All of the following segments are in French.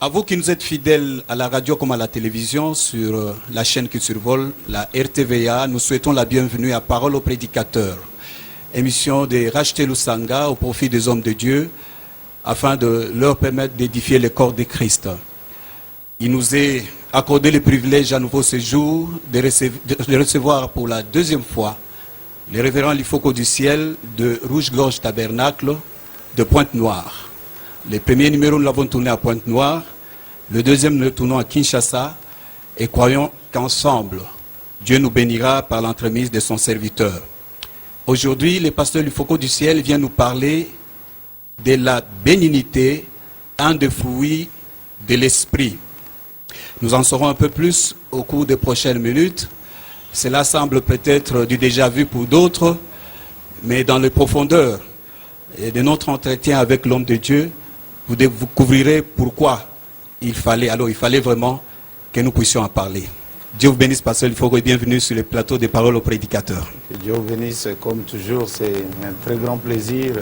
À vous qui nous êtes fidèles à la radio comme à la télévision, sur la chaîne qui survole, la RTVA, nous souhaitons la bienvenue à Parole aux prédicateurs, émission de Racheté Lusanga au profit des hommes de Dieu, afin de leur permettre d'édifier le corps de Christ. Il nous est accordé le privilège à nouveau ce jour de recevoir pour la deuxième fois le révérend Lifoko du ciel de Rouge-Gorge Tabernacle de Pointe-Noire. Le premier numéro, nous l'avons tourné à Pointe-Noire. Le deuxième, nous le tournons à Kinshasa. Et croyons qu'ensemble, Dieu nous bénira par l'entremise de son serviteur. Aujourd'hui, le pasteur Lifoko du ciel vient nous parler de la bénignité, un des fruits de l'esprit. Nous en saurons un peu plus au cours des prochaines minutes. Cela semble peut-être du déjà vu pour d'autres, mais dans les profondeurs de notre entretien avec l'homme de Dieu, vous découvrirez pourquoi il fallait vraiment que nous puissions en parler. Dieu vous bénisse, pasteur Lifoko, et bienvenue sur le plateau des paroles aux prédicateurs. Que Dieu vous bénisse, comme toujours, c'est un très grand plaisir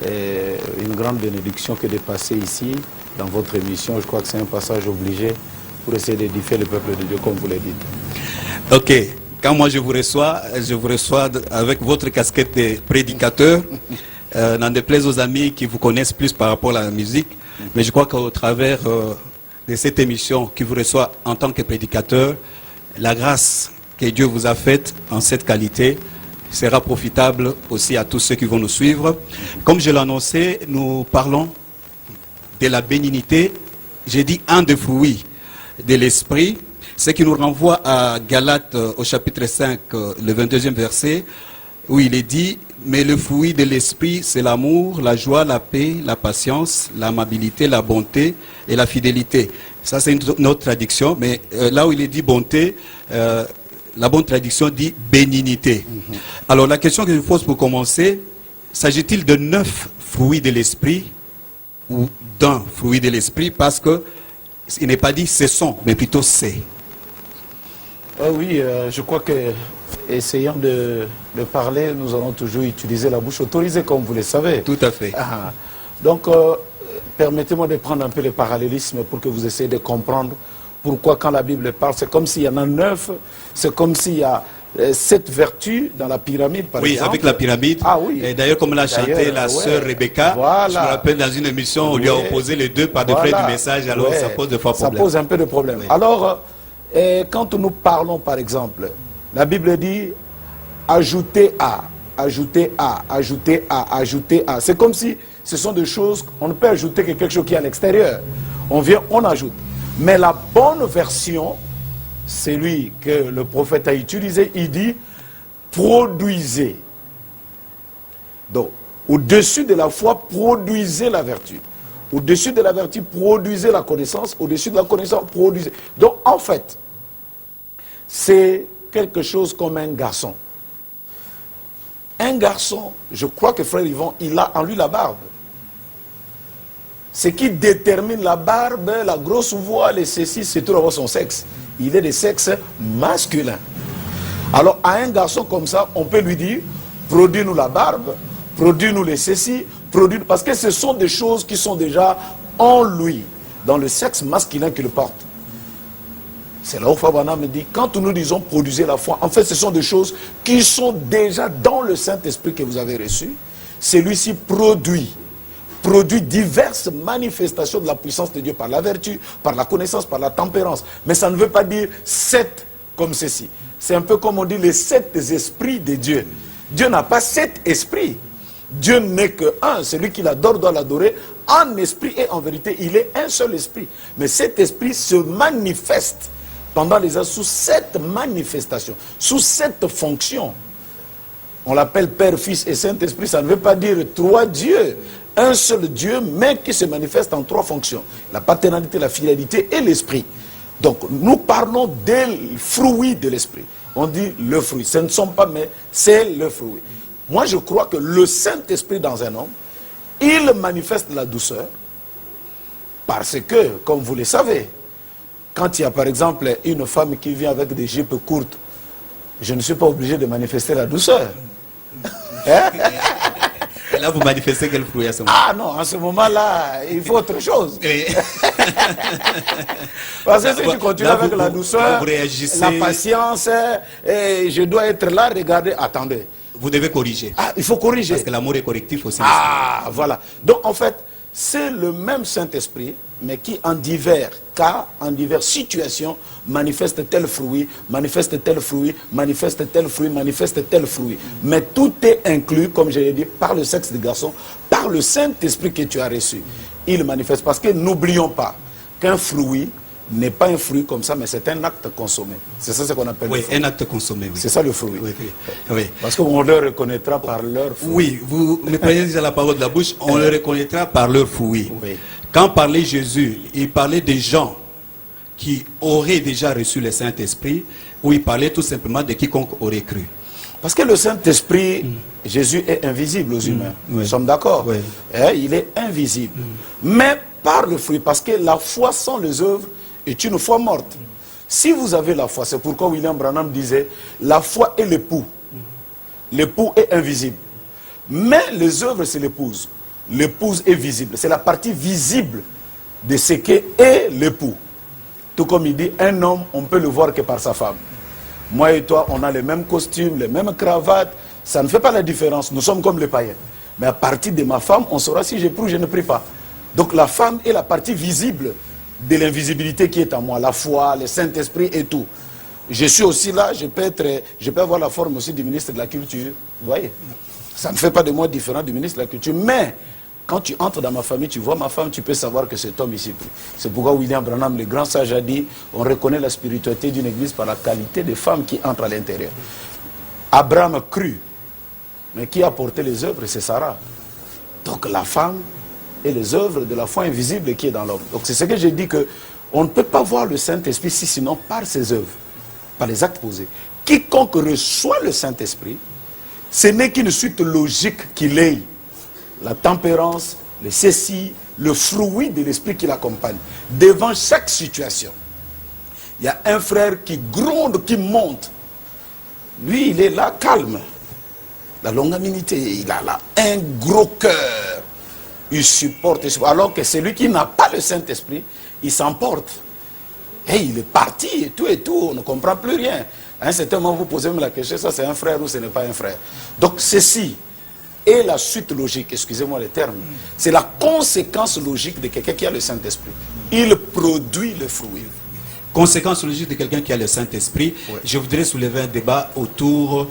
et une grande bénédiction que de passer ici, dans votre émission. Je crois que c'est un passage obligé pour essayer d'édifier le peuple de Dieu, comme vous le dites. Ok, quand moi je vous reçois avec votre casquette de prédicateur, n'en déplaise aux amis qui vous connaissent plus par rapport à la musique, mais je crois qu'au travers de cette émission qui vous reçoit en tant que prédicateur, la grâce que Dieu vous a faite en cette qualité sera profitable aussi à tous ceux qui vont nous suivre. Comme je l'ai annoncé, nous parlons de la bénignité, j'ai dit un des fruits de l'esprit, ce qui nous renvoie à Galates au chapitre 5, le 22e verset, où il est dit, mais le fruit de l'esprit, c'est l'amour, la joie, la paix, la patience, l'amabilité, la bonté et la fidélité. Ça, c'est une autre traduction, mais là où il est dit bonté, la bonne traduction dit bénignité. Alors, la question que je pose pour commencer, s'agit-il de 9 fruits de l'esprit ou d'un fruit de l'esprit, parce que il n'est pas dit ce sont, mais plutôt c'est. Oui, je crois que, essayant de parler, nous allons toujours utiliser la bouche autorisée, comme vous le savez. Tout à fait. Donc, permettez-moi de prendre un peu le parallélisme pour que vous essayiez de comprendre pourquoi, quand la Bible parle, c'est comme s'il y en a 9, c'est comme s'il y a 7 vertus dans la pyramide, par exemple. Oui, avec la pyramide. Ah oui. Et d'ailleurs, comme l'a chanté la sœur Rebecca, voilà. Je me rappelle dans une émission, on lui a opposé les deux par degré du message, alors ça pose des fois problème. Ça pose un peu de problème. Oui. Alors, quand nous parlons, par exemple, la Bible dit ajouter à, ajouter à, ajouter à, ajouter à. C'est comme si ce sont des choses, on ne peut ajouter que quelque chose qui est à l'extérieur. On vient, on ajoute. Mais la bonne version, c'est lui que le prophète a utilisé, il dit produisez. Donc, au-dessus de la foi, produisez la vertu. Au-dessus de la vertu, produisez la connaissance. Au-dessus de la connaissance, produisez. Donc, en fait, c'est quelque chose comme un garçon. Un garçon, je crois que frère Yvon, il a en lui la barbe. Ce qui détermine la barbe, la grosse voix, les ceci, c'est tout d'abord son sexe. Il est de sexe masculin. Alors, à un garçon comme ça, on peut lui dire, produis-nous la barbe, produis-nous les ceci, parce que ce sont des choses qui sont déjà en lui, dans le sexe masculin qu'il porte. C'est là où Fabana me dit, quand nous disons produisez la foi, en fait, ce sont des choses qui sont déjà dans le Saint-Esprit que vous avez reçu. Celui-ci produit diverses manifestations de la puissance de Dieu par la vertu, par la connaissance, par la tempérance. Mais ça ne veut pas dire 7 comme ceci. C'est un peu comme on dit les 7 esprits de Dieu. Dieu n'a pas 7 esprits. Dieu n'est que un. Celui qui l'adore doit l'adorer en esprit et en vérité. Il est un seul esprit. Mais cet esprit se manifeste pendant les âges sous 7 manifestations, sous 7 fonctions. On l'appelle Père, Fils et Saint-Esprit. Ça ne veut pas dire 3 dieux. Un seul Dieu, mais qui se manifeste en 3 fonctions. La paternalité, la fidélité et l'esprit. Donc, nous parlons des fruits de l'esprit. On dit le fruit. Ce ne sont pas, mais c'est le fruit. Moi, je crois que le Saint-Esprit dans un homme, il manifeste la douceur. Parce que, comme vous le savez, quand il y a par exemple une femme qui vient avec des jupes courtes, je ne suis pas obligé de manifester la douceur. Hein? Et là, vous manifestez quel fruit à ce moment-là? Ah non, en ce moment-là, il faut autre chose. Parce que si tu continues là, avec la douceur, vous réagissez... la patience, et je dois être là, regardez, attendez. Vous devez corriger. Ah, il faut corriger. Parce que l'amour est correctif aussi. Ah, voilà. Donc, en fait, c'est le même Saint-Esprit, mais qui, en divers cas, en diverses situations, manifeste tel fruit, manifeste tel fruit, manifeste tel fruit, manifeste tel fruit. Mais tout est inclus, comme je l'ai dit, par le sexe du garçon, par le Saint-Esprit que tu as reçu. Il manifeste. Parce que n'oublions pas qu'un fruit n'est pas un fruit comme ça, mais c'est un acte consommé. C'est ça ce qu'on appelle le fruit. Un acte consommé, oui. C'est ça le fruit. Oui. Parce qu'on le reconnaîtra par leur fruit. Oui, vous me prenez déjà la parole de la bouche, on le reconnaîtra par leur fruit. Oui. Quand parlait Jésus, il parlait des gens qui auraient déjà reçu le Saint-Esprit, ou il parlait tout simplement de quiconque aurait cru. Parce que le Saint-Esprit, Jésus est invisible aux humains. Oui. Nous sommes d'accord. Oui. Il est invisible. Mais par le fruit, parce que la foi sans les œuvres est une foi morte. Si vous avez la foi, c'est pourquoi William Branham disait, la foi est l'époux. L'époux est invisible. Mais les œuvres, c'est l'épouse. L'épouse est visible. C'est la partie visible de ce qu'est l'époux. Tout comme il dit, un homme, on peut le voir que par sa femme. Moi et toi, on a les mêmes costumes, les mêmes cravates. Ça ne fait pas la différence. Nous sommes comme les païens. Mais à partir de ma femme, on saura si je prie ou je ne prie pas. Donc la femme est la partie visible de l'invisibilité qui est en moi. La foi, le Saint-Esprit et tout. Je suis aussi là, je peux avoir la forme aussi du ministre de la Culture. Vous voyez? Ça ne fait pas de moi différent du ministre de la Culture. Mais quand tu entres dans ma famille, tu vois ma femme, tu peux savoir que cet homme ici prie. C'est pourquoi William Branham, le grand sage, a dit, on reconnaît la spiritualité d'une église par la qualité des femmes qui entrent à l'intérieur. Abraham crut, mais qui a porté les œuvres, c'est Sarah. Donc la femme et les œuvres de la foi invisible qui est dans l'homme. Donc c'est ce que j'ai dit, que on ne peut pas voir le Saint-Esprit si sinon par ses œuvres, par les actes posés. Quiconque reçoit le Saint-Esprit, ce n'est qu'une suite logique qu'il ait. La tempérance, le ceci, le fruit de l'esprit qui l'accompagne. Devant chaque situation, il y a un frère qui gronde, qui monte. Lui, il est là, calme. La longanimité, il a là un gros cœur. Il supporte, alors que celui qui n'a pas le Saint-Esprit, il s'emporte. Et il est parti et tout, on ne comprend plus rien. À un certain moment, vous posez même la question, ça c'est un frère ou ce n'est pas un frère. Donc ceci est la suite logique, excusez-moi le terme, c'est la conséquence logique de quelqu'un qui a le Saint-Esprit. Il produit le fruit. Conséquence logique de quelqu'un qui a le Saint-Esprit, oui. Je voudrais soulever un débat autour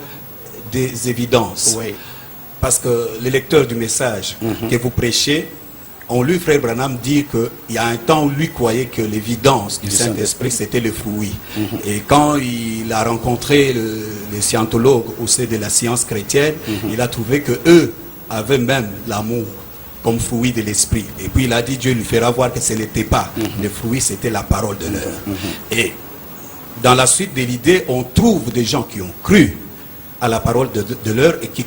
des évidences. Oui. Parce que le lecteur du message que vous prêchez, on lu Frère Branham dire qu'il y a un temps où lui croyait que l'évidence du Saint-Esprit c'était le fruit. Et quand il a rencontré les scientologues au sein de la science chrétienne, il a trouvé que eux avaient même l'amour comme fruit de l'esprit. Et puis il a dit, Dieu lui fera voir que ce n'était pas. Le fruit c'était la parole de l'heure. Et dans la suite de l'idée, on trouve des gens qui ont cru à la parole de l'heure et qui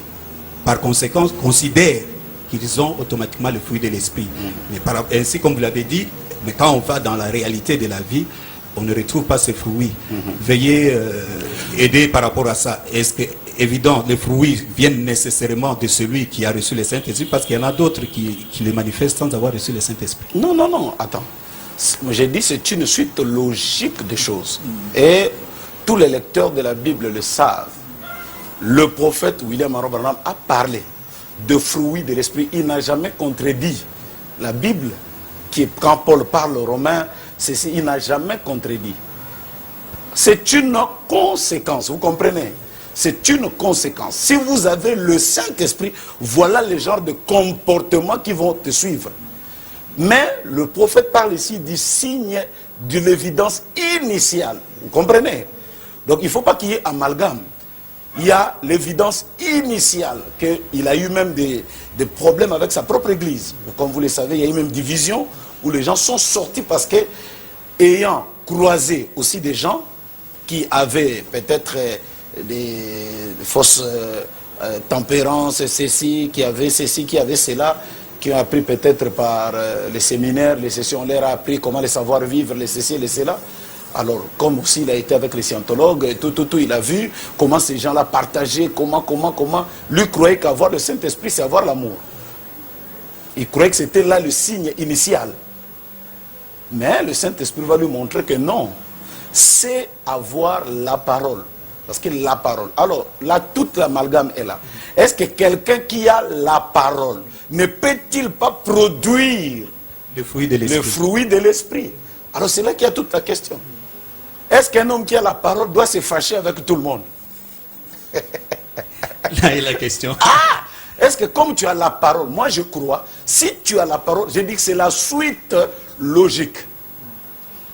par conséquent considèrent qu'ils ont automatiquement le fruit de l'esprit. Mais ainsi comme vous l'avez dit, mais quand on va dans la réalité de la vie, on ne retrouve pas ce fruit. Veuillez aider par rapport à ça. Est-ce que, évident, les fruits viennent nécessairement de celui qui a reçu le Saint-Esprit, parce qu'il y en a d'autres qui les manifestent sans avoir reçu le Saint-Esprit. Non, attends. J'ai dit c'est une suite logique des choses. Et tous les lecteurs de la Bible le savent. Le prophète William Branham a parlé de fruits de l'esprit. Il n'a jamais contredit la Bible, quand Paul parle aux Romains, il n'a jamais contredit. C'est une conséquence, vous comprenez? C'est une conséquence. Si vous avez le Saint-Esprit, voilà le genre de comportements qui vont te suivre. Mais le prophète parle ici du signe de l'évidence initiale. Vous comprenez? Donc il ne faut pas qu'il y ait amalgame. Il y a l'évidence initiale, qu'il a eu même des problèmes avec sa propre église. Comme vous le savez, il y a eu même division où les gens sont sortis parce que, ayant croisé aussi des gens qui avaient peut-être des fausses tempérances, qui avaient ceci, qui avaient cela, qui ont appris peut-être par les séminaires, les sessions, on leur a appris comment les savoir vivre, les ceci et les cela. Alors, comme aussi il a été avec les scientologues, et tout, il a vu comment ces gens-là partageaient, comment. Lui croyait qu'avoir le Saint-Esprit, c'est avoir l'amour. Il croyait que c'était là le signe initial. Mais le Saint-Esprit va lui montrer que non, c'est avoir la parole. Parce que la parole. Alors, là, toute l'amalgame est là. Est-ce que quelqu'un qui a la parole ne peut-il pas produire le fruit de l'esprit? Le fruit de l'esprit. Alors, c'est là qu'il y a toute la question. Est-ce qu'un homme qui a la parole doit se fâcher avec tout le monde? Là est la question. Ah! Est-ce que comme tu as la parole, moi je crois, si tu as la parole, je dis que c'est la suite logique.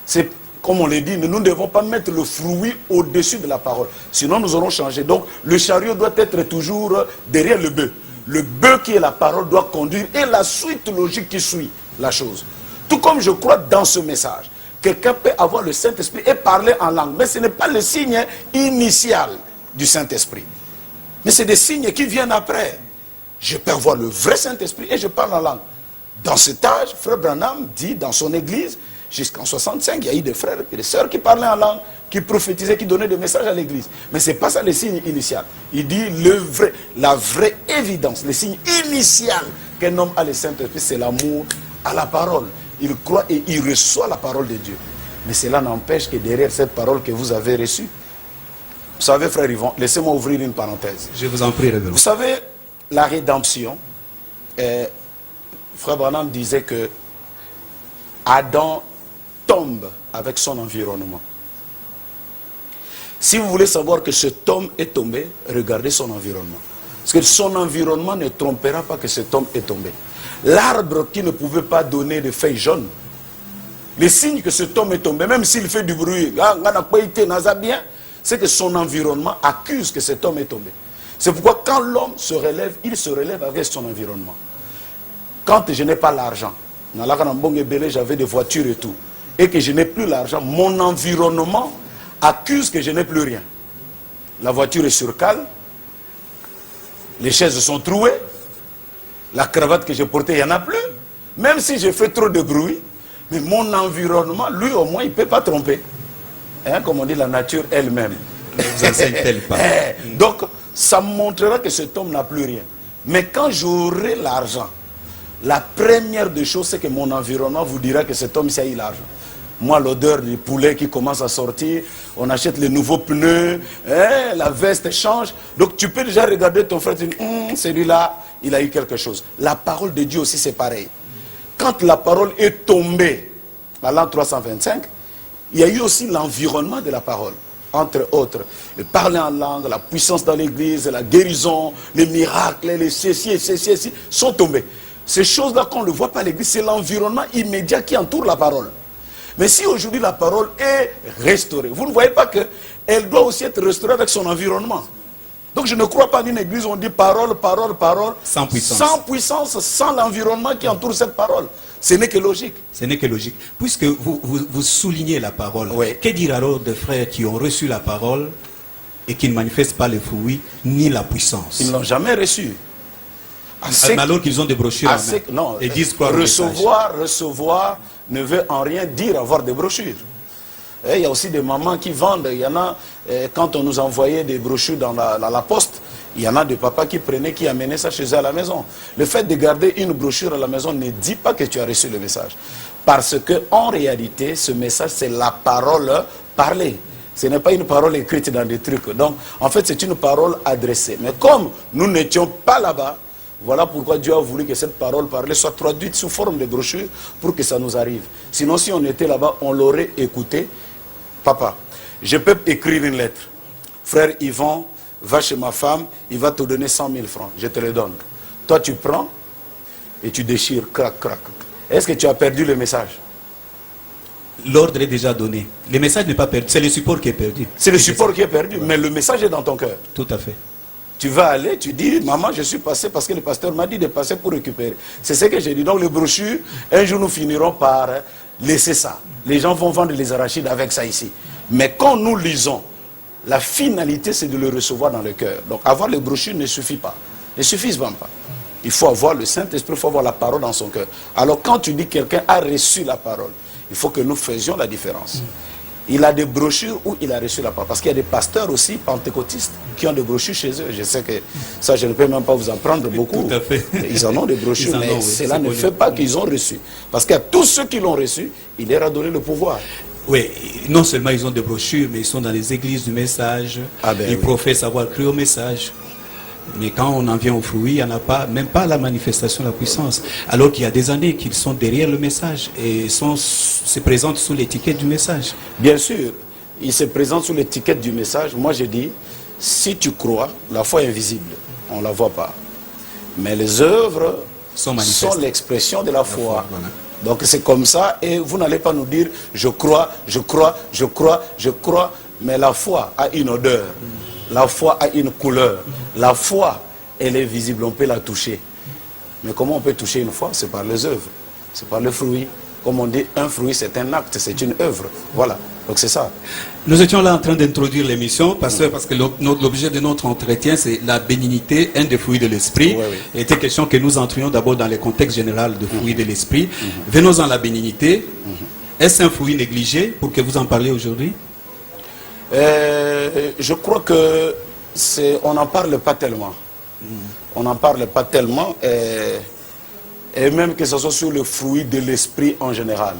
C'est comme on l'a dit, nous ne devons pas mettre le fruit au-dessus de la parole. Sinon nous aurons changé. Donc le chariot doit être toujours derrière le bœuf. Le bœuf qui est la parole doit conduire et la suite logique qui suit la chose. Tout comme je crois dans ce message. Quelqu'un peut avoir le Saint-Esprit et parler en langue. Mais ce n'est pas le signe initial du Saint-Esprit. Mais c'est des signes qui viennent après. Je peux avoir le vrai Saint-Esprit et je parle en langue. Dans cet âge, Frère Branham dit dans son église, jusqu'en 65, il y a eu des frères et des sœurs qui parlaient en langue, qui prophétisaient, qui donnaient des messages à l'église. Mais ce n'est pas ça le signe initial. Il dit la vraie évidence, le signe initial qu'un homme a le Saint-Esprit, c'est l'amour à la parole. Il croit et il reçoit la parole de Dieu. Mais cela n'empêche que derrière cette parole que vous avez reçue, vous savez, Frère Yvon, laissez-moi ouvrir une parenthèse. Je vous en prie, révérend. Vous savez, la rédemption, Frère Branham disait que Adam tombe avec son environnement. Si vous voulez savoir que cet homme est tombé, regardez son environnement. Parce que son environnement ne trompera pas que cet homme est tombé. L'arbre qui ne pouvait pas donner de feuilles jaunes, les signes que cet homme est tombé, même s'il fait du bruit, c'est que son environnement accuse que cet homme est tombé. C'est pourquoi quand l'homme se relève, il se relève avec son environnement. Quand je n'ai pas l'argent, j'avais des voitures et tout, et que je n'ai plus l'argent, mon environnement accuse que je n'ai plus rien. La voiture est sur cale, les chaises sont trouées, la cravate que j'ai portée, il n'y en a plus. Même si j'ai fait trop de bruit, mais mon environnement, lui au moins, il ne peut pas tromper. Hein, comme on dit, la nature elle-même. Ne vous enseigne-t-elle pas? Donc, ça me montrera que cet homme n'a plus rien. Mais quand j'aurai l'argent, la première des choses, c'est que mon environnement vous dira que cet homme, il a eu l'argent. Moi, l'odeur du poulet qui commence à sortir, on achète les nouveaux pneus, la veste change. Donc, tu peux déjà regarder ton frère et dire, celui-là, il a eu quelque chose. La parole de Dieu aussi, c'est pareil. Quand la parole est tombée, à l'an 325, il y a eu aussi l'environnement de la parole. Entre autres, le parler en langue, la puissance dans l'église, la guérison, les miracles, les ceci sont tombés. Ces choses-là, qu'on ne le voit pas à l'église, c'est l'environnement immédiat qui entoure la parole. Mais si aujourd'hui la parole est restaurée, vous ne voyez pas qu'elle doit aussi être restaurée avec son environnement. Donc je ne crois pas d'une église où on dit parole, parole, parole, sans puissance. Sans puissance, sans l'environnement qui entoure cette parole. Ce n'est que logique. Ce n'est que logique. Puisque vous soulignez la parole, oui. Que dire alors des frères qui ont reçu la parole et qui ne manifestent pas le fruit ni la puissance? Ils ne l'ont jamais reçu. Alors qu'ils ont des brochures en main. Non, et disent quoi? Recevoir ne veut en rien dire avoir des brochures. Et il y a aussi des mamans qui vendent. Il y en a, quand on nous envoyait des brochures dans la poste, il y en a des papas qui prenaient, qui amenaient ça chez eux à la maison. Le fait de garder une brochure à la maison ne dit pas que tu as reçu le message. Parce que en réalité, ce message, c'est la parole parlée. Ce n'est pas une parole écrite dans des trucs. Donc, en fait, c'est une parole adressée. Mais comme nous n'étions pas là-bas, voilà pourquoi Dieu a voulu que cette parole parlée soit traduite sous forme de brochure pour que ça nous arrive. Sinon, si on était là-bas, on l'aurait écouté. Papa, je peux écrire une lettre. Frère Yvon, va chez ma femme, il va te donner 100 000 francs. Je te le donne. Toi, tu prends et tu déchires, crac, crac. Est-ce que tu as perdu le message? L'ordre est déjà donné. Le message n'est pas perdu. C'est le support qui est perdu. C'est le support qui est perdu, mais le message est dans ton cœur. Tout à fait. Tu vas aller, tu dis, maman, je suis passé parce que le pasteur m'a dit de passer pour récupérer. C'est ce que j'ai dit. Donc les brochures, un jour nous finirons par laisser ça. Les gens vont vendre les arachides avec ça ici. Mais quand nous lisons, la finalité c'est de le recevoir dans le cœur. Donc avoir les brochures ne suffit pas. Ne suffisent même pas. Il faut avoir le Saint-Esprit, il faut avoir la parole dans son cœur. Alors quand tu dis que quelqu'un a reçu la parole, il faut que nous faisions la différence. Il a des brochures où il a reçu la parole. Parce qu'il y a des pasteurs aussi, pentecôtistes, qui ont des brochures chez eux. Je sais que ça, je ne peux même pas vous en prendre beaucoup. Tout à fait. Ils en ont des brochures, mais cela ne fait pas qu'ils ont reçu. Parce qu'à tous ceux qui l'ont reçu, il leur a donné le pouvoir. Oui, non seulement ils ont des brochures, mais ils sont dans les églises du message. Ils professent avoir cru au message. Mais quand on en vient aux fruits, il n'y en a pas, même pas la manifestation de la puissance. Alors qu'il y a des années qu'ils sont derrière le message et se présentent sous l'étiquette du message. Bien sûr, ils se présentent sous l'étiquette du message. Moi, je dis, si tu crois, la foi est invisible. On ne la voit pas. Mais les œuvres sont l'expression de la foi. Voilà. Donc c'est comme ça. Et vous n'allez pas nous dire, je crois, je crois, je crois, je crois. Mais la foi a une odeur. La foi a une couleur. La foi, elle est visible, on peut la toucher. Mais comment on peut toucher une foi? C'est par les œuvres, c'est par le fruit. Comme on dit, un fruit c'est un acte, c'est une œuvre. Voilà, donc c'est ça. Nous étions là en train d'introduire l'émission, parce que l'objet de notre entretien, c'est la bénignité, un des fruits de l'esprit. Oui, oui. Il était question que nous entrions d'abord dans le contexte général de fruits de l'esprit. Venons-en à la bénignité. Est-ce un fruit négligé pour que vous en parliez aujourd'hui? Je crois que on n'en parle pas tellement. On n'en parle pas tellement, et même que ce soit sur le fruit de l'esprit en général.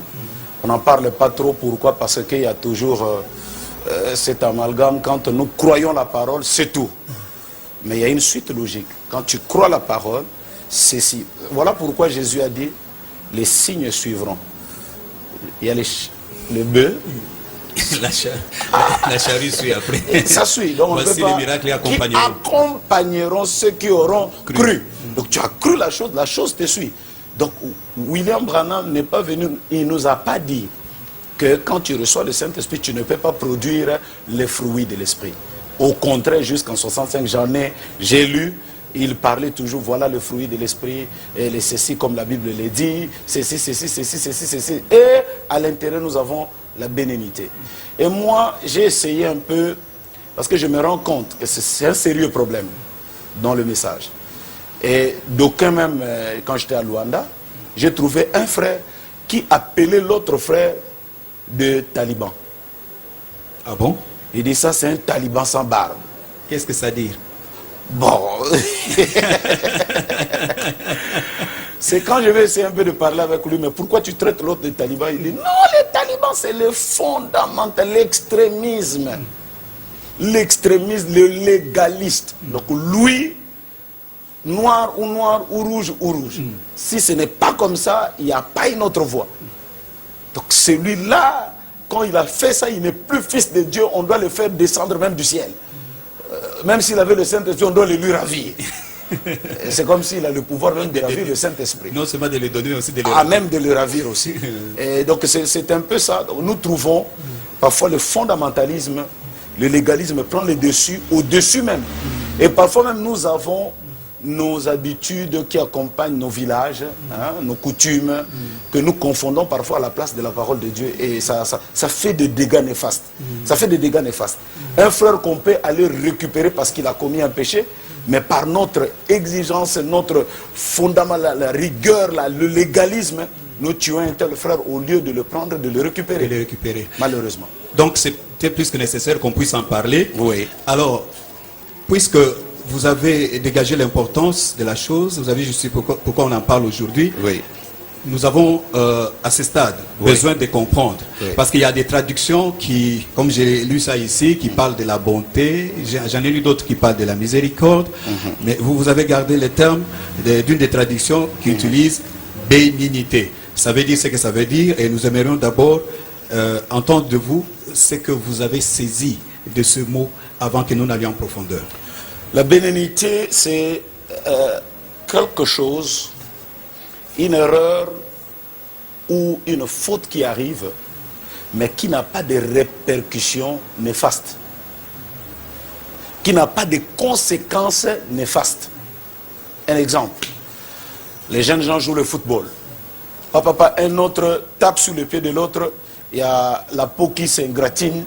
On n'en parle pas trop. Pourquoi? Parce qu'il y a toujours cet amalgame. Quand nous croyons la parole, c'est tout. Mais il y a une suite logique. Quand tu crois la parole, c'est si. Voilà pourquoi Jésus a dit, les signes suivront. Il y a le bœuf. La charrue suit après. Ça suit. Donc voici les miracles qui accompagneront ceux qui auront cru. Donc tu as cru la chose te suit. Donc William Branham n'est pas venu, il nous a pas dit que quand tu reçois le Saint-Esprit, tu ne peux pas produire les fruits de l'Esprit. Au contraire, jusqu'en 65, j'ai lu, il parlait toujours, voilà le fruit de l'Esprit, et les ceci comme la Bible le dit, ceci. Et à l'intérieur, nous avons la bénignité. Et moi, j'ai essayé un peu, parce que je me rends compte que c'est un sérieux problème dans le message. Et d'aucuns même, quand j'étais à Luanda, j'ai trouvé un frère qui appelait l'autre frère de taliban. Ah bon? Il dit ça, c'est un taliban sans barbe. Qu'est-ce que ça dit? Bon. C'est quand je vais essayer un peu de parler avec lui, mais pourquoi tu traites l'autre de taliban? Il dit non, les talibans, c'est le fondamental, l'extrémisme. L'extrémisme, le légaliste. Donc lui, noir ou rouge ou rouge. Si ce n'est pas comme ça, il n'y a pas une autre voie. Donc celui-là, quand il a fait ça, il n'est plus fils de Dieu, on doit le faire descendre même du ciel. Même s'il avait le Saint-Esprit, on doit le lui ravir. C'est comme s'il a le pouvoir même de ravir le Saint-Esprit. Non seulement de le donner, mais aussi de le ravir. Ah, même de le ravir aussi. Et donc c'est un peu ça. Donc, nous trouvons parfois le fondamentalisme, le légalisme prend le dessus, au-dessus même. Et parfois même nous avons nos habitudes qui accompagnent nos villages, nos coutumes, que nous confondons parfois à la place de la parole de Dieu. Et ça fait des dégâts néfastes. Ça fait des dégâts néfastes. Un frère qu'on peut aller récupérer parce qu'il a commis un péché, mais par notre exigence, notre fondament, la rigueur, le légalisme, nous tuons un tel frère au lieu de le prendre, de le récupérer. De le récupérer. Malheureusement. Donc c'était plus que nécessaire qu'on puisse en parler. Oui. Alors, puisque vous avez dégagé l'importance de la chose, vous avez juste pourquoi on en parle aujourd'hui. Oui. Nous avons à ce stade besoin de comprendre. Oui. Parce qu'il y a des traductions qui, comme j'ai lu ça ici, qui parlent de la bonté. J'en ai lu d'autres qui parlent de la miséricorde. Mais vous avez gardé le terme d'une des traductions qui utilise bénignité. Ça veut dire ce que ça veut dire. Et nous aimerions d'abord entendre de vous ce que vous avez saisi de ce mot avant que nous n'allions en profondeur. La bénignité, c'est quelque chose, une erreur ou une faute qui arrive, mais qui n'a pas de répercussions néfastes, qui n'a pas de conséquences néfastes. Un exemple, les jeunes gens jouent le football. Papa, un autre tape sur le pied de l'autre, il y a la peau qui s'ingratine,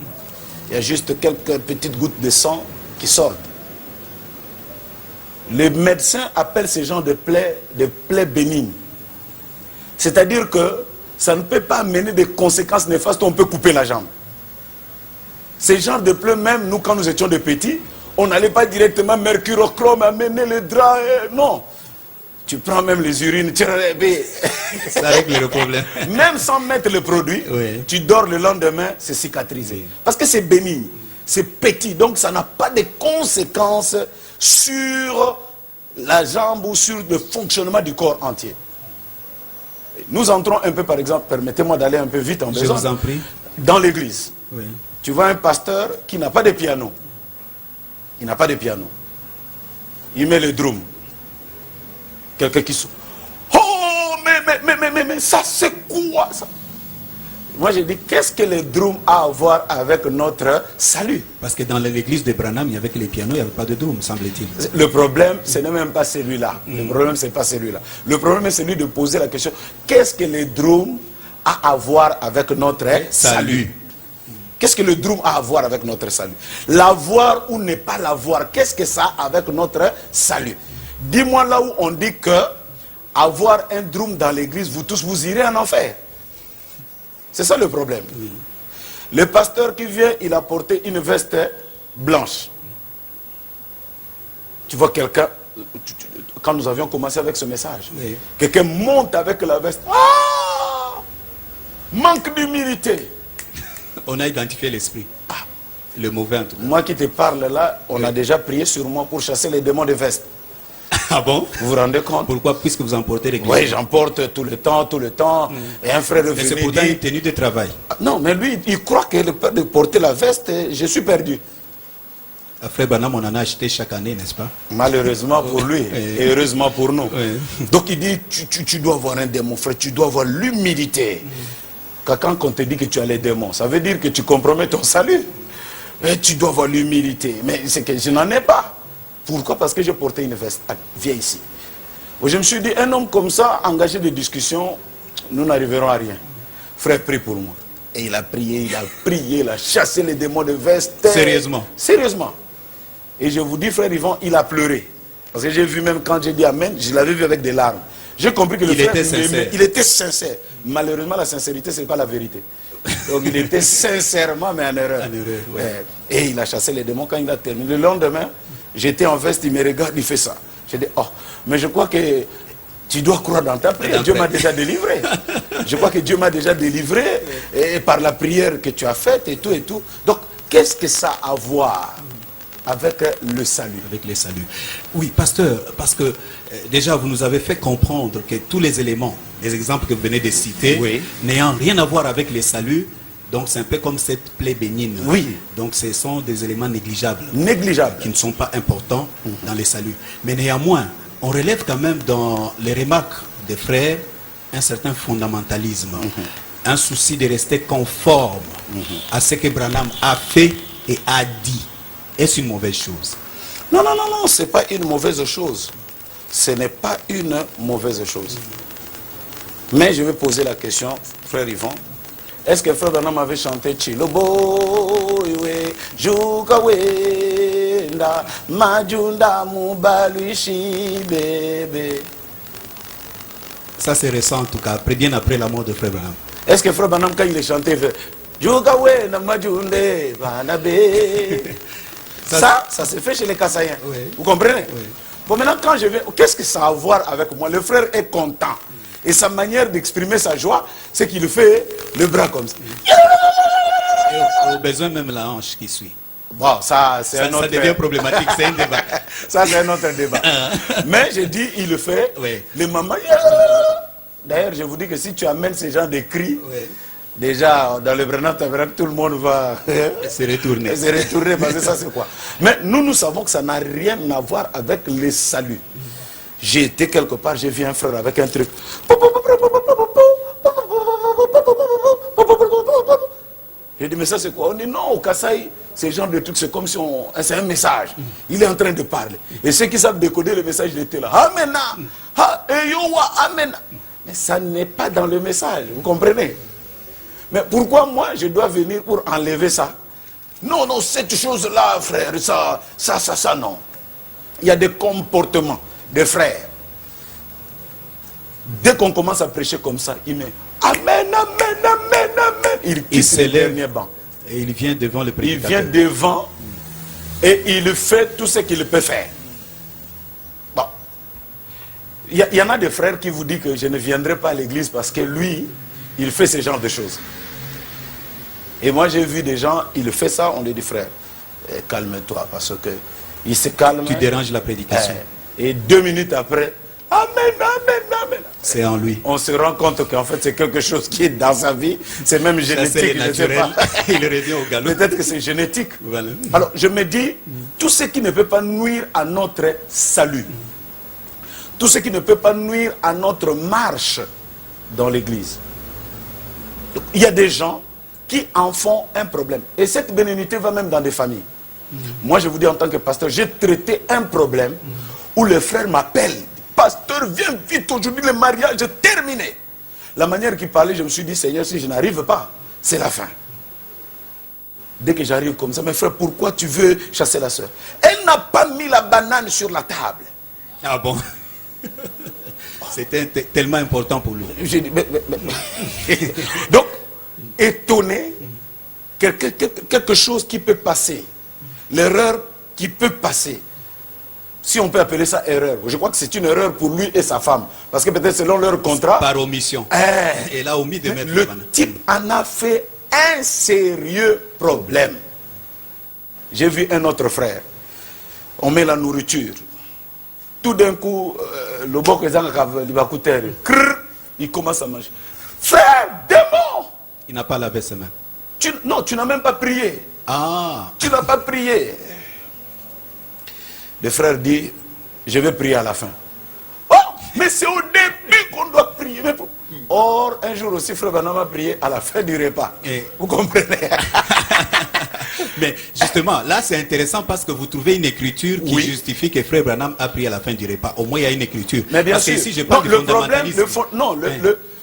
il y a juste quelques petites gouttes de sang qui sortent. Les médecins appellent ces gens des plaies bénignes. C'est-à-dire que ça ne peut pas amener des conséquences néfastes, on peut couper la jambe. Ces genres de pleurs, même nous, quand nous étions de petits, on n'allait pas directement mercurochrome, amener le drap. Non. Tu prends même les urines, ça règle le problème. Même sans mettre le produit, oui. Tu dors le lendemain, c'est cicatrisé. Oui. Parce que c'est bénigne, c'est petit, donc ça n'a pas de conséquences sur la jambe ou sur le fonctionnement du corps entier. Nous entrons un peu, par exemple, permettez-moi d'aller un peu vite en besoin. Je vous en prie. Dans l'église, oui. Tu vois un pasteur qui n'a pas de piano. Il n'a pas de piano. Il met le drum. Quelqu'un qui souffle. Oh, mais ça c'est quoi ça? Moi je dis, qu'est-ce que le drum a à voir avec notre salut? Parce que dans l'église de Branham, il y avait que les pianos, il n'y avait pas de drum, semble-t-il. Le problème, ce n'est même pas celui-là. Le problème, c'est pas celui-là. Le problème est celui de poser la question, qu'est-ce que le drum a à voir avec notre salut? Qu'est-ce que le drum a à voir avec notre salut? L'avoir ou ne pas l'avoir, qu'est-ce que ça a avec notre salut? Dis-moi là où on dit que avoir un drum dans l'église, vous tous, vous irez en enfer. C'est ça le problème. Oui. Le pasteur qui vient, il a porté une veste blanche. Tu vois quelqu'un, quand nous avions commencé avec ce message, oui. Quelqu'un monte avec la veste. Ah! Manque d'humilité. On a identifié l'esprit. Ah. Le mauvais en tout cas. Moi qui te parle là, on a déjà prié sur moi pour chasser les démons de veste. Ah bon? Vous vous rendez compte? Pourquoi? Puisque vous emportez l'église. Oui, j'emporte tout le temps. Et un frère mais c'est pourtant une tenue de travail. Non, mais lui, il croit que le fait de porter la veste, je suis perdu. À Frère Branham, on en a acheté chaque année, n'est-ce pas? Malheureusement pour lui, et heureusement pour nous. Oui. Donc il dit, tu dois avoir un démon, frère, tu dois avoir l'humilité. Quand on te dit que tu as les démons, ça veut dire que tu compromets ton salut. Et tu dois avoir l'humilité. Mais c'est que je n'en ai pas. Pourquoi? Parce que j'ai porté une veste. Ah, viens ici. Je me suis dit, un homme comme ça, engagé de discussion, nous n'arriverons à rien. Frère, prie pour moi. Et il a prié, il a chassé les démons de veste. Sérieusement? Sérieusement. Et je vous dis, frère Yvon, il a pleuré. Parce que j'ai vu même quand j'ai dit Amen, je l'avais vu avec des larmes. J'ai compris que le frère, il était sincère. Malheureusement, la sincérité, ce n'est pas la vérité. Donc il était sincèrement, mais en erreur. Ouais. Et il a chassé les démons quand il a terminé. Le lendemain, j'étais en veste, il me regarde, il fait ça. J'ai dit, oh, mais je crois que tu dois croire dans ta prière. Dieu m'a déjà délivré. Je crois que Dieu m'a déjà délivré et par la prière que tu as faite et tout et tout. Donc, qu'est-ce que ça a à voir avec le salut? Avec le salut. Oui, pasteur, parce que déjà vous nous avez fait comprendre que tous les éléments, les exemples que vous venez de citer, oui, n'ayant rien à voir avec le salut, donc c'est un peu comme cette plaie bénigne. Oui. Donc ce sont des éléments négligeables. Négligeables. Qui ne sont pas importants dans le salut. Mais néanmoins, on relève quand même dans les remarques des frères un certain fondamentalisme. Un souci de rester conforme à ce que Branham a fait et a dit. Est-ce une mauvaise chose? Non, ce n'est pas une mauvaise chose. Ce n'est pas une mauvaise chose. Mais je vais poser la question, frère Yvon. Est-ce que frère Branham avait chanté Chilobo, Jukawenda, Majunda Mubaluishi, bébé? Ça c'est récent en tout cas, bien après la mort de frère Branham. Est-ce que frère Branham, quand il est chanté, Jukawenda, Majunde, Banabé? Ça se fait chez les Kassaïens. Oui. Vous comprenez? Oui. Bon, maintenant, quand je viens, qu'est-ce que ça a à voir avec moi? Le frère est content. Et sa manière d'exprimer sa joie, c'est qu'il fait le bras comme ça. Et au besoin, même la hanche qui suit. Bon, ça devient problématique, c'est un débat. Ça, c'est un autre débat. Mais je dis, il le fait. Oui. Les mamans. D'ailleurs, je vous dis que si tu amènes ces gens de cris, oui, déjà, dans le Branham Tabernacle, tout le monde va se retourner. Se retourner, parce que ça, c'est quoi? Mais nous savons que ça n'a rien à voir avec le salut. J'ai été quelque part, j'ai vu un frère avec un truc. J'ai dit, mais ça, c'est quoi? On dit, non, au Kasaï, ce genre de truc, c'est comme si c'est un message. Il est en train de parler. Et ceux qui savent décoder le message, ils étaient là. Amena! Amena! Mais ça n'est pas dans le message, vous comprenez? Mais pourquoi moi je dois venir pour enlever ça? Non, cette chose-là, frère, ça, non. Il y a des comportements de frères. Dès qu'on commence à prêcher comme ça, il met Amen, Amen, Amen, Amen. Il quitte le dernier banc. Et il vient devant le Il prédicateur. vient devant et il fait tout ce qu'il peut faire. Bon. Il y en a des frères qui vous disent que je ne viendrai pas à l'église parce que lui, il fait ce genre de choses. Et moi j'ai vu des gens, il fait ça, on lui dit frère, calme-toi parce que il se calme. Tu déranges la prédication. Et 2 minutes après, amen, amen, amen. C'est en lui. On se rend compte qu'en fait c'est quelque chose qui est dans sa vie, c'est même génétique, C'est naturel. Il revient au galop. Peut-être que c'est génétique. Voilà. Alors je me dis, tout ce qui ne peut pas nuire à notre salut, tout ce qui ne peut pas nuire à notre marche dans l'église. Il y a des gens qui en font un problème. Et cette bénignité va même dans des familles. Moi, je vous dis en tant que pasteur, j'ai traité un problème où le frère m'appelle. Pasteur, viens vite, aujourd'hui le mariage est terminé. La manière qu'il parlait, je me suis dit, Seigneur, si je n'arrive pas, c'est la fin. Dès que j'arrive comme ça, mes frères, pourquoi tu veux chasser la soeur? Elle n'a pas mis la banane sur la table. Ah bon? C'était tellement important pour lui. J'ai dit, donc, étonné, quelque chose qui peut passer, l'erreur qui peut passer, si on peut appeler ça erreur, je crois que c'est une erreur pour lui et sa femme, parce que peut-être selon leur contrat, par omission, elle a omis de mettre le type en a fait un sérieux problème. J'ai vu un autre frère, on met la nourriture, tout d'un coup, le bok il commence à manger. Frère, démon! Il n'a pas lavé ses mains. Non, tu n'as même pas prié. Ah! Tu n'as pas prié. Le frère dit, je vais prier à la fin. Oh, mais c'est au début qu'on doit prier. Or, un jour aussi, frère Branham a prié à la fin du repas. Et... Vous comprenez? Mais justement, là c'est intéressant parce que vous trouvez une écriture qui justifie que frère Branham a prié à la fin du repas. Au moins il y a une écriture. Mais bien parce sûr. que ici je parle du fondamentalisme.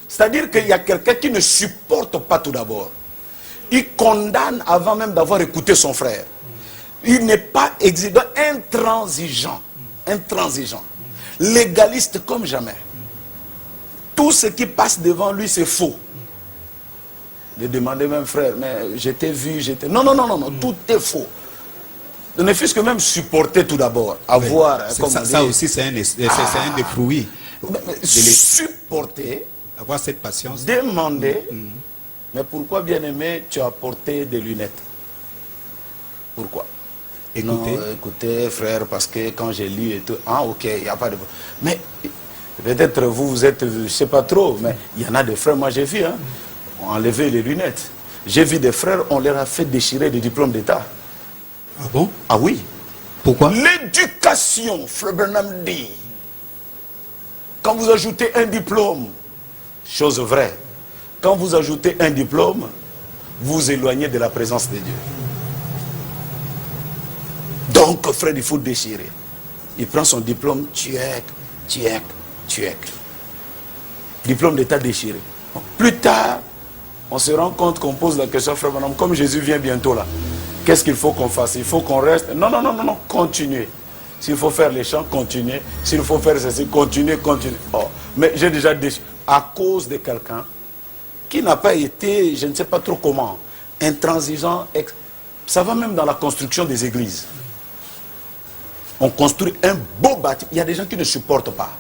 C'est-à-dire qu'il y a quelqu'un qui ne supporte pas tout d'abord. Il condamne avant même d'avoir écouté son frère. Il n'est pas exigeant, intransigeant. Intransigeant. Légaliste comme jamais. Tout ce qui passe devant lui, c'est faux. De demander même, frère, mais j'étais vu, j'étais... Non, tout est faux. Ne fût-ce que même supporter tout d'abord. Avoir... Ça aussi, c'est un des fruits. Supporter. Avoir cette patience. Demander. Mais pourquoi, bien-aimé, tu as porté des lunettes? Pourquoi? Écoutez, frère, parce que quand j'ai lu et tout... Ah, ok, il n'y a pas de... Mais peut-être vous êtes... Je ne sais pas trop, mais il y en a des frères, moi j'ai vu, hein, ont enlevé les lunettes. J'ai vu des frères, on leur a fait déchirer des diplômes d'État. Ah bon? Ah oui. Pourquoi? L'éducation, frère Branham dit. Quand vous ajoutez un diplôme, chose vraie, quand vous ajoutez un diplôme, vous éloignez de la présence de Dieu. Donc, frère, il faut déchirer. Il prend son diplôme, tuec. Diplôme d'état déchiré. Bon, plus tard, on se rend compte qu'on pose la question, frère Branham, comme Jésus vient bientôt là, qu'est-ce qu'il faut qu'on fasse? Il faut qu'on reste. Non, continuez. S'il faut faire les chants, continuez. S'il faut faire ceci, continuez. Oh, mais j'ai déjà déchiré. À cause de quelqu'un qui n'a pas été, je ne sais pas trop comment, intransigeant. Ça va même dans la construction des églises. On construit un beau bâtiment. Il y a des gens qui ne supportent pas.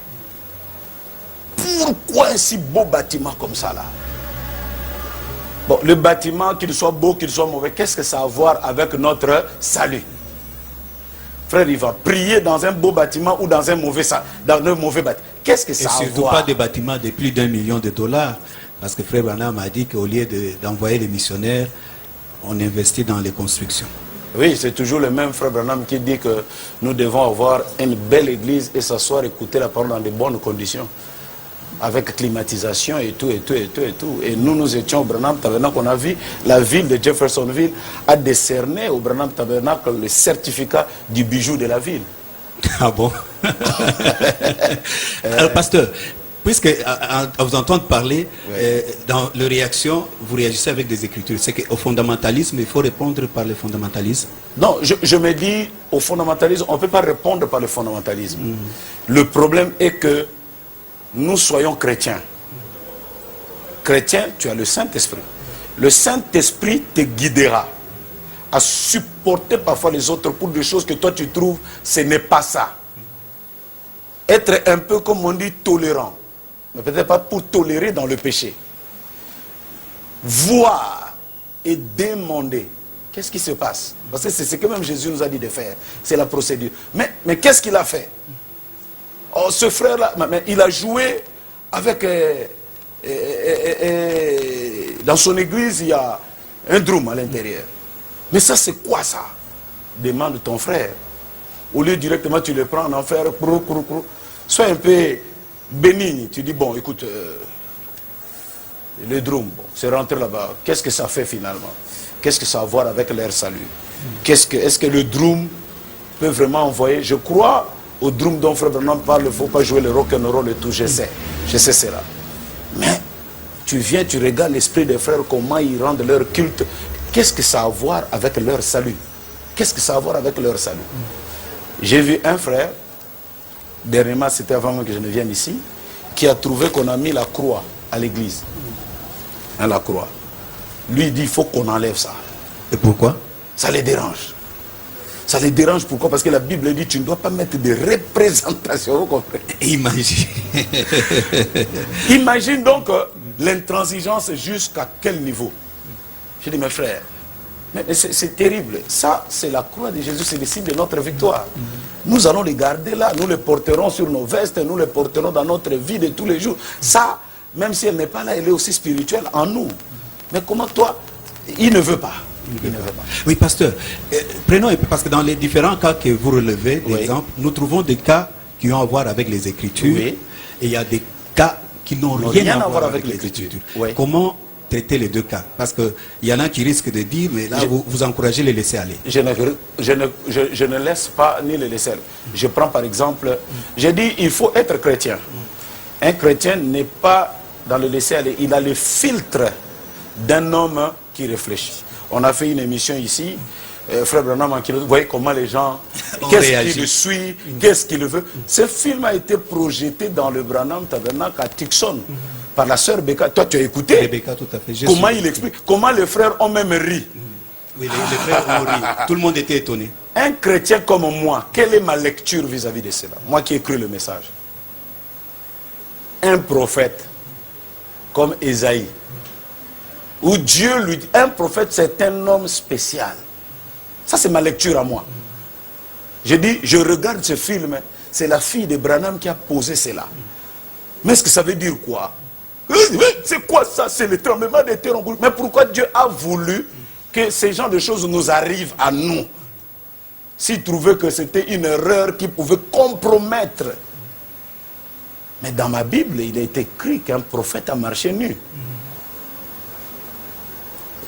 Pourquoi un si beau bâtiment comme ça là? Bon, le bâtiment, qu'il soit beau, qu'il soit mauvais, qu'est-ce que ça a à voir avec notre salut? Frère, il va prier dans un beau bâtiment ou dans un mauvais bâtiment. Qu'est-ce que ça a à voir? Et surtout pas des bâtiments de plus d'1 million de dollars. Parce que frère Branham a dit qu'au lieu d'envoyer les missionnaires, on investit dans les constructions. Oui, c'est toujours le même frère Branham qui dit que nous devons avoir une belle église et s'asseoir, écouter la parole dans de bonnes conditions. Avec climatisation et tout. Et nous étions au Branham Tabernacle. On a vu la ville de Jeffersonville a décerné au Branham Tabernacle le certificat du bijou de la ville. Ah bon? Alors, pasteur, puisque à vous entendre parler, dans les réactions, vous réagissez avec des écritures. C'est qu'au fondamentalisme, il faut répondre par le fondamentalisme? Non, je me dis, au fondamentalisme, on ne peut pas répondre par le fondamentalisme. Le problème est que nous soyons chrétiens. Chrétien, tu as le Saint-Esprit. le Saint-Esprit te guidera à supporter parfois les autres pour des choses que toi tu trouves, ce n'est pas ça. Être un peu, comme on dit, tolérant. Mais peut-être pas pour tolérer dans le péché. Voir et demander. Qu'est-ce qui se passe? Parce que c'est ce que même Jésus nous a dit de faire. C'est la procédure. Mais qu'est-ce qu'il a fait? Oh, ce frère-là, il a joué avec... dans son église, il y a un drum à l'intérieur. Mais ça, c'est quoi ça? Demande ton frère. Au lieu directement, tu le prends en enfer. Sois un peu bénigne. Tu dis, bon, écoute, le drum, bon, c'est rentré là-bas. Qu'est-ce que ça fait finalement? Qu'est-ce que ça a à voir avec leur salut? Est-ce que le drum peut vraiment envoyer? Je crois au drum dont Frère Branham parle, il ne faut pas jouer le rock'n'roll et tout, je sais cela. Mais tu viens, tu regardes l'esprit des frères, comment ils rendent leur culte. Qu'est-ce que ça a à voir avec leur salut? Qu'est-ce que ça a à voir avec leur salut? J'ai vu un frère, dernièrement, c'était avant même que je ne vienne ici, qui a trouvé qu'on a mis la croix à l'église. Hein, la croix. Lui, il dit, il faut qu'on enlève ça. Et pourquoi? Ça les dérange. Ça les dérange, pourquoi? Parce que la Bible dit, tu ne dois pas mettre des représentations, vous comprenez? Imagine. Imagine donc l'intransigeance jusqu'à quel niveau? J'ai dit, mes frères, mais c'est terrible. Ça, c'est la croix de Jésus, c'est le signe de notre victoire. Nous allons les garder là, nous les porterons sur nos vestes, nous les porterons dans notre vie de tous les jours. Ça, même si elle n'est pas là, elle est aussi spirituelle en nous. Mais comment toi, il ne veut pas. Il ne veut pas. Oui, pasteur, prenons un peu, parce que dans les différents cas que vous relevez, d'exemple, nous trouvons des cas qui ont à voir avec les Écritures, et il y a des cas qui n'ont rien à voir avec les Écritures. Comment traiter les deux cas? Parce qu'il y en a qui risquent de dire, mais là, vous encouragez les laisser aller. Je ne laisse pas ni les laisser aller. Je prends par exemple, j'ai dit, il faut être chrétien. Un chrétien n'est pas dans le laisser aller, il a le filtre d'un homme qui réfléchit. On a fait une émission ici, Frère Branham, vous voyez comment les gens, qu'est-ce qu'il suit, qu'est-ce qu'il veut. Ce film a été projeté dans le Branham Tabernacle à Tucson par la sœur Becca. Toi, tu as écouté? Rebecca, tout à fait. Comment il explique? Comment les frères ont même ri? Oui, les frères ont ri. Tout le monde était étonné. Un chrétien comme moi, quelle est ma lecture vis-à-vis de cela? Moi qui ai cru le message. Un prophète comme Ésaïe, où Dieu lui dit, un prophète c'est un homme spécial. Ça c'est ma lecture à moi. Je dis, je regarde ce film, c'est la fille de Branham qui a posé cela. Mais est-ce que ça veut dire quoi? C'est quoi ça? C'est le tremblement de terre. Mais pourquoi Dieu a voulu que ces genres de choses nous arrivent à nous? S'il trouvait que c'était une erreur qui pouvait compromettre. Mais dans ma Bible, il a été écrit qu'un prophète a marché nu.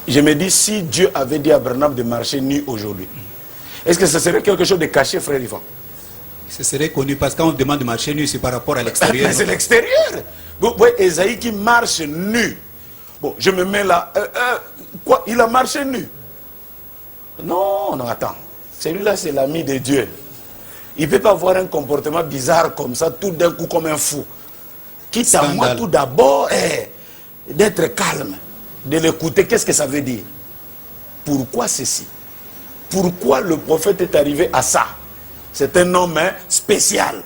Je me dis, si Dieu avait dit à Branham de marcher nu aujourd'hui, est-ce que ce serait quelque chose de caché, frère Yvan? Ce serait connu, parce qu'on demande de marcher nu, c'est par rapport à l'extérieur. Mais c'est l'extérieur. Vous voyez, Ésaïe qui marche nu. Bon, je me mets là. Quoi? Il a marché nu? Non, non, attends. Celui-là, c'est l'ami de Dieu. Il ne peut pas avoir un comportement bizarre comme ça, tout d'un coup comme un fou. Quitte à moi, tout d'abord, d'être calme, de l'écouter. Qu'est-ce que ça veut dire? Pourquoi ceci? Pourquoi le prophète est arrivé à ça? C'est un homme spécial.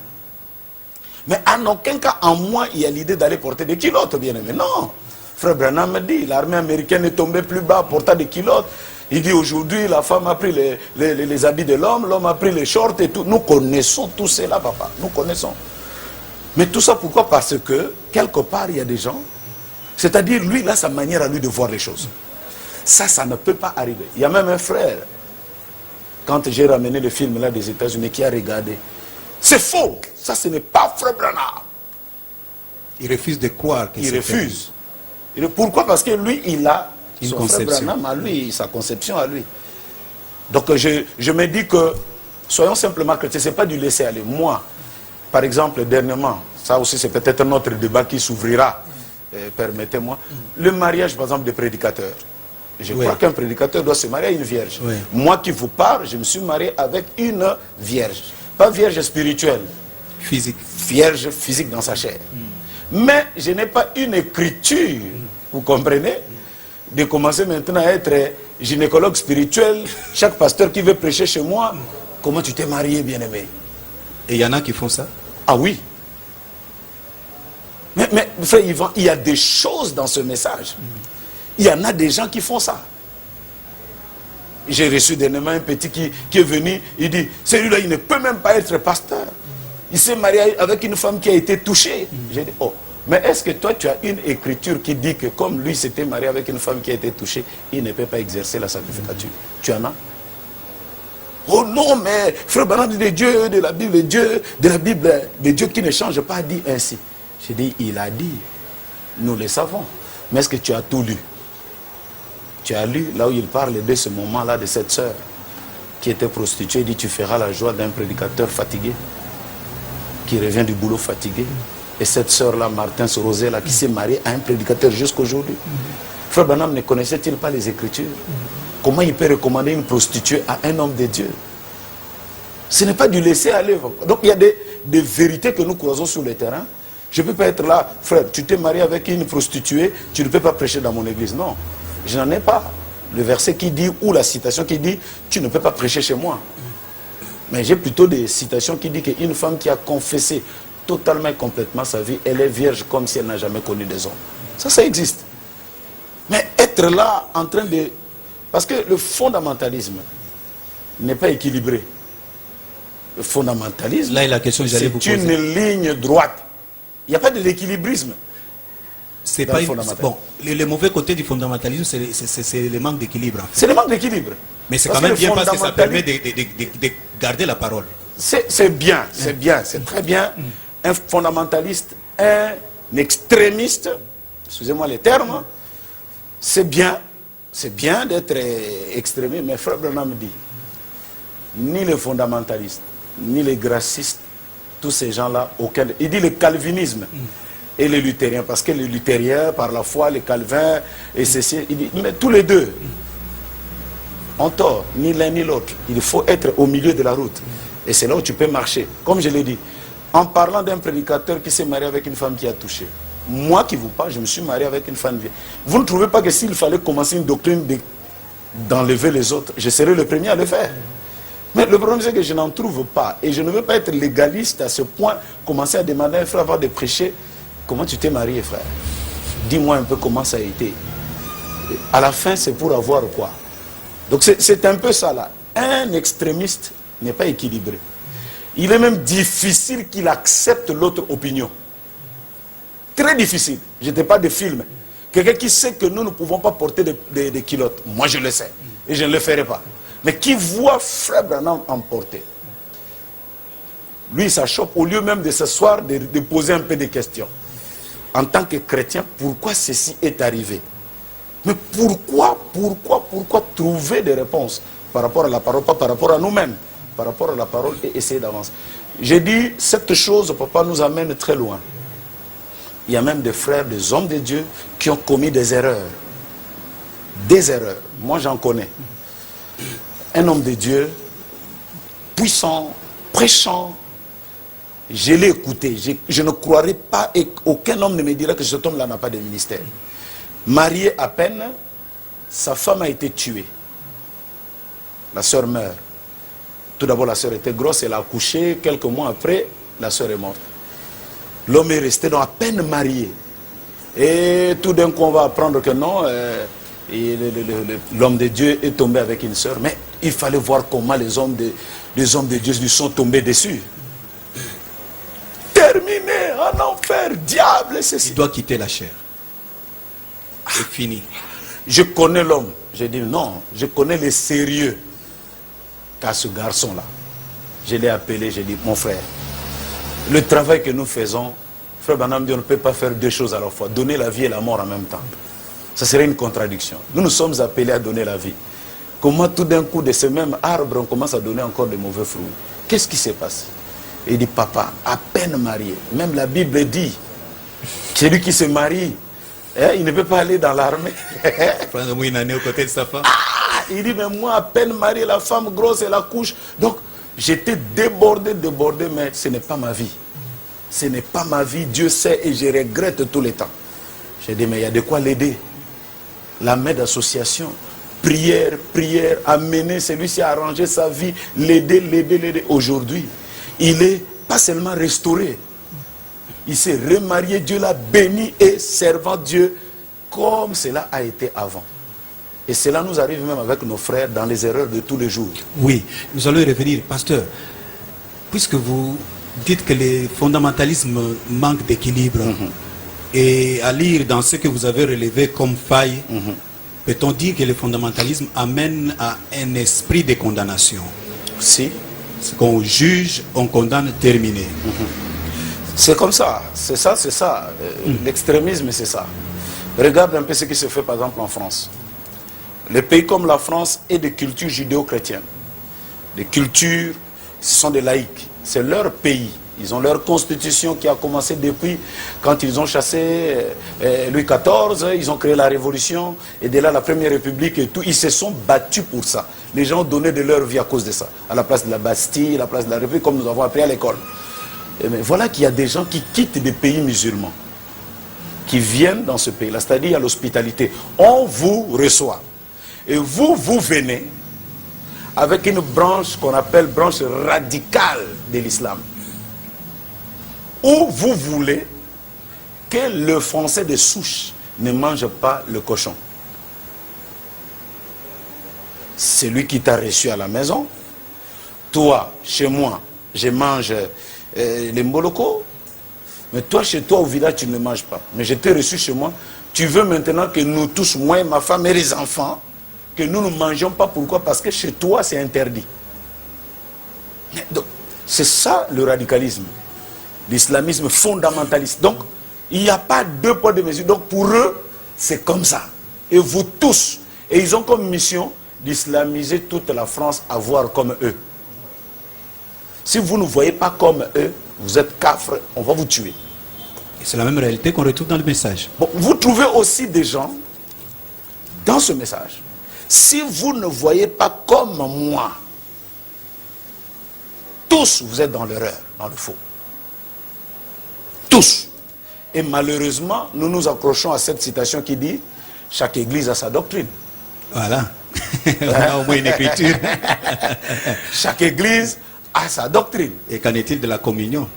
Mais en aucun cas, en moi, il y a l'idée d'aller porter des culottes, bien aimé. Non. Frère Branham me dit, l'armée américaine est tombée plus bas, portant des culottes. Il dit, aujourd'hui, la femme a pris les habits de l'homme a pris les shorts et tout. Nous connaissons tout cela, papa. Nous connaissons. Mais tout ça, pourquoi? Parce que, quelque part, il y a des gens, c'est-à-dire, lui, il a sa manière à lui de voir les choses. Ça ne peut pas arriver. Il y a même un frère, quand j'ai ramené le film là des États-Unis, qui a regardé. C'est faux. Ça, ce n'est pas Frère Branham. Il refuse de croire que il refuse. Pourquoi? Parce que lui, il a une son conception. Frère Branham à lui, sa conception à lui. Donc, je me dis que, soyons simplement chrétiens, ce n'est pas du laisser aller. Moi, par exemple, dernièrement, ça aussi, c'est peut-être un autre débat qui s'ouvrira, permettez-moi, le mariage, par exemple, des prédicateurs. Je crois qu'un prédicateur doit se marier à une vierge. Oui. Moi qui vous parle, je me suis marié avec une vierge. Pas vierge spirituelle. Physique. Vierge physique dans sa chair. Mais je n'ai pas une écriture, vous comprenez? de commencer maintenant à être gynécologue spirituel. Chaque pasteur qui veut prêcher chez moi, comment tu t'es marié, bien-aimé? Et il y en a qui font ça? Ah oui. Mais frère Yvan, il y a des choses dans ce message. Il y en a des gens qui font ça. J'ai reçu dernièrement un petit qui est venu, il dit, celui-là, il ne peut même pas être pasteur. Il s'est marié avec une femme qui a été touchée. J'ai dit, oh, mais est-ce que toi, tu as une écriture qui dit que comme lui s'était marié avec une femme qui a été touchée, il ne peut pas exercer la sacrificature? Tu en as? Oh non, mais frère Branham dit de Dieu, de la Bible, de Dieu qui ne change pas, dit ainsi. J'ai dit, il a dit, nous le savons. Mais est-ce que tu as tout lu? Tu as lu là où il parle de ce moment-là de cette sœur qui était prostituée. Il dit, tu feras la joie d'un prédicateur fatigué, qui revient du boulot fatigué. Et cette sœur-là, Martin Sorosé-là, qui s'est mariée à un prédicateur jusqu'aujourd'hui. Frère Branham ne connaissait-il pas les Écritures? Comment il peut recommander une prostituée à un homme de Dieu? Ce n'est pas du laisser aller. Donc il y a des vérités que nous croisons sur le terrain. Je ne peux pas être là, frère, tu t'es marié avec une prostituée, tu ne peux pas prêcher dans mon église. Non, je n'en ai pas. Le verset qui dit, ou la citation qui dit, tu ne peux pas prêcher chez moi. Mais j'ai plutôt des citations qui disent qu'une femme qui a confessé totalement et complètement sa vie, elle est vierge comme si elle n'a jamais connu des hommes. Ça existe. Mais être là en train de... Parce que le fondamentalisme n'est pas équilibré. Le fondamentalisme, là est la question que j'allais vous poser. C'est une ligne droite. Il n'y a pas de l'équilibrisme. C'est pas bon, le mauvais côté du fondamentalisme, c'est le manque d'équilibre. En fait. C'est le manque d'équilibre. Mais c'est quand même bien parce que ça permet de garder la parole. C'est bien, c'est bien, c'est très bien. Un fondamentaliste, un extrémiste, excusez-moi les termes, c'est bien d'être extrémiste, mais Frère Branham dit, ni les fondamentalistes, ni les gracistes, tous ces gens-là, aucun... Il dit le calvinisme et les luthériens, parce que les luthériens, par la foi, les calvins, et ceci, il dit, mais tous les deux ont tort, ni l'un ni l'autre. Il faut être au milieu de la route. Et c'est là où tu peux marcher. Comme je l'ai dit, en parlant d'un prédicateur qui s'est marié avec une femme qui a touché, moi qui vous parle, je me suis marié avec une femme vieille. Vous ne trouvez pas que s'il fallait commencer une doctrine d'enlever les autres, je serais le premier à le faire? Mais le problème, c'est que je n'en trouve pas. Et je ne veux pas être légaliste à ce point, commencer à demander à un frère avant de prêcher. Comment tu t'es marié, frère? Dis-moi un peu comment ça a été. À la fin, c'est pour avoir quoi? Donc c'est un peu ça là. Un extrémiste n'est pas équilibré. Il est même difficile qu'il accepte l'autre opinion. Très difficile. Je n'ai pas de film. Quelqu'un qui sait que nous ne pouvons pas porter des culottes. Moi, je le sais. Et je ne le ferai pas. Mais qui voit Frère Branham en porter. Lui, ça choque. Au lieu même de s'asseoir, de poser un peu de questions. En tant que chrétien, pourquoi ceci est arrivé? Mais pourquoi trouver des réponses par rapport à la parole, pas par rapport à nous-mêmes, par rapport à la parole et essayer d'avancer. J'ai dit, cette chose, papa, nous amène très loin. Il y a même des frères, des hommes de Dieu qui ont commis des erreurs. Des erreurs. Moi, j'en connais. Un homme de Dieu, puissant, prêchant, je l'ai écouté. Je ne croirais pas, et aucun homme ne me dira que cet homme-là n'a pas de ministère. Marié à peine, sa femme a été tuée. La sœur meurt. Tout d'abord, la sœur était grosse, elle a accouché. Quelques mois après, la sœur est morte. L'homme est resté donc à peine marié. Et tout d'un coup, on va apprendre que non, l'homme de Dieu est tombé avec une sœur. Mais il fallait voir comment les hommes de Dieu lui sont tombés dessus. Terminé, en enfer, diable, ceci. Il doit quitter la chair. C'est fini. Je connais l'homme. J'ai dit non, je connais le sérieux qu'a ce garçon-là. Je l'ai appelé, j'ai dit, mon frère, le travail que nous faisons, frère Branham dit, on ne peut pas faire deux choses à la fois, donner la vie et la mort en même temps. Ça serait une contradiction. Nous nous sommes appelés à donner la vie. Comment tout d'un coup, de ce même arbre, on commence à donner encore de mauvais fruits? Qu'est-ce qui s'est passé? Il dit, papa, à peine marié, même la Bible dit, celui qui se marie, il ne peut pas aller dans l'armée. Prendre une année aux côtés de sa femme. Il dit, mais moi, à peine marié, la femme grosse, elle accouche. Donc, j'étais débordé, mais ce n'est pas ma vie. Ce n'est pas ma vie, Dieu sait, et je regrette tout le temps. J'ai dit, mais il y a de quoi l'aider. la main d'association, prière, prière, amener celui-ci à arranger sa vie, l'aider, l'aider, l'aider. Aujourd'hui, il est pas seulement restauré, il s'est remarié, Dieu l'a béni et servant Dieu comme cela a été avant. Et cela nous arrive même avec nos frères dans les erreurs de tous les jours. Oui, nous allons y revenir. Pasteur, puisque vous dites que le fondamentalisme manque d'équilibre, et à lire dans ce que vous avez relevé comme faille, peut-on dire que le fondamentalisme amène à un esprit de condamnation? Si. Ce qu'on juge, on condamne, terminé. C'est comme ça, c'est ça, c'est ça. L'extrémisme, c'est ça. Regarde un peu ce qui se fait par exemple en France. Les pays comme la France est de culture judéo-chrétienne. Les cultures, ce sont des laïcs. C'est leur pays. Ils ont leur constitution qui a commencé depuis quand ils ont chassé Louis XIV, ils ont créé la Révolution, et de là la Première République et tout. Ils se sont battus pour ça. Les gens ont donné de leur vie à cause de ça. À la place de la Bastille, à la place de la République, comme nous avons appris à l'école. Mais voilà qu'il y a des gens qui quittent des pays musulmans, qui viennent dans ce pays-là, c'est-à-dire à l'hospitalité. On vous reçoit. Et vous, vous venez avec une branche qu'on appelle branche radicale de l'islam. Où vous voulez que le français de souche ne mange pas le cochon. Celui qui t'a reçu à la maison, toi, chez moi, je mange les moloko, mais toi, chez toi, au village, tu ne manges pas. Mais je t'ai reçu chez moi, tu veux maintenant que nous tous, moi et ma femme et les enfants, que nous ne mangeons pas. Pourquoi? Parce que chez toi, c'est interdit. Donc, c'est ça le radicalisme. L'islamisme fondamentaliste. Donc, il n'y a pas deux poids, deux mesures. Donc, pour eux, c'est comme ça. Et vous tous. Et ils ont comme mission d'islamiser toute la France à voir comme eux. Si vous ne voyez pas comme eux, vous êtes cafres, on va vous tuer. Et c'est la même réalité qu'on retrouve dans le message. Bon, vous trouvez aussi des gens dans ce message. Si vous ne voyez pas comme moi, tous vous êtes dans l'erreur, dans le faux. Tous. Et malheureusement, nous nous accrochons à cette citation qui dit « Chaque église a sa doctrine ». Voilà. On a au moins une écriture. Chaque église a sa doctrine. Et qu'en est-il de la communion?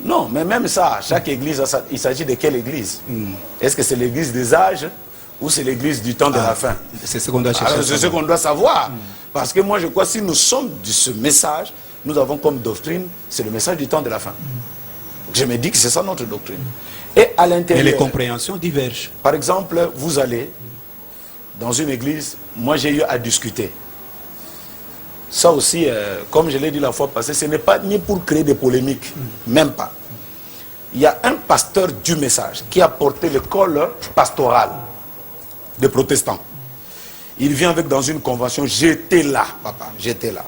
Non, mais même ça, chaque église a sa... Il s'agit de quelle église? Est-ce que c'est l'église des âges ou c'est l'église du temps de la fin? C'est ce qu'on doit chercher. C'est ce qu'on doit savoir. Parce que moi, je crois que si nous sommes de ce message, nous avons comme doctrine, c'est le message du temps de la fin. Je me dis que c'est ça notre doctrine. Et à l'intérieur... Et les compréhensions divergent. Par exemple, vous allez dans une église, moi j'ai eu à discuter. Ça aussi, comme je l'ai dit la fois passée, ce n'est pas ni pour créer des polémiques, même pas. Il y a un pasteur du message qui a porté l'école pastorale des protestants. Il vient avec dans une convention, j'étais là, papa, j'étais là.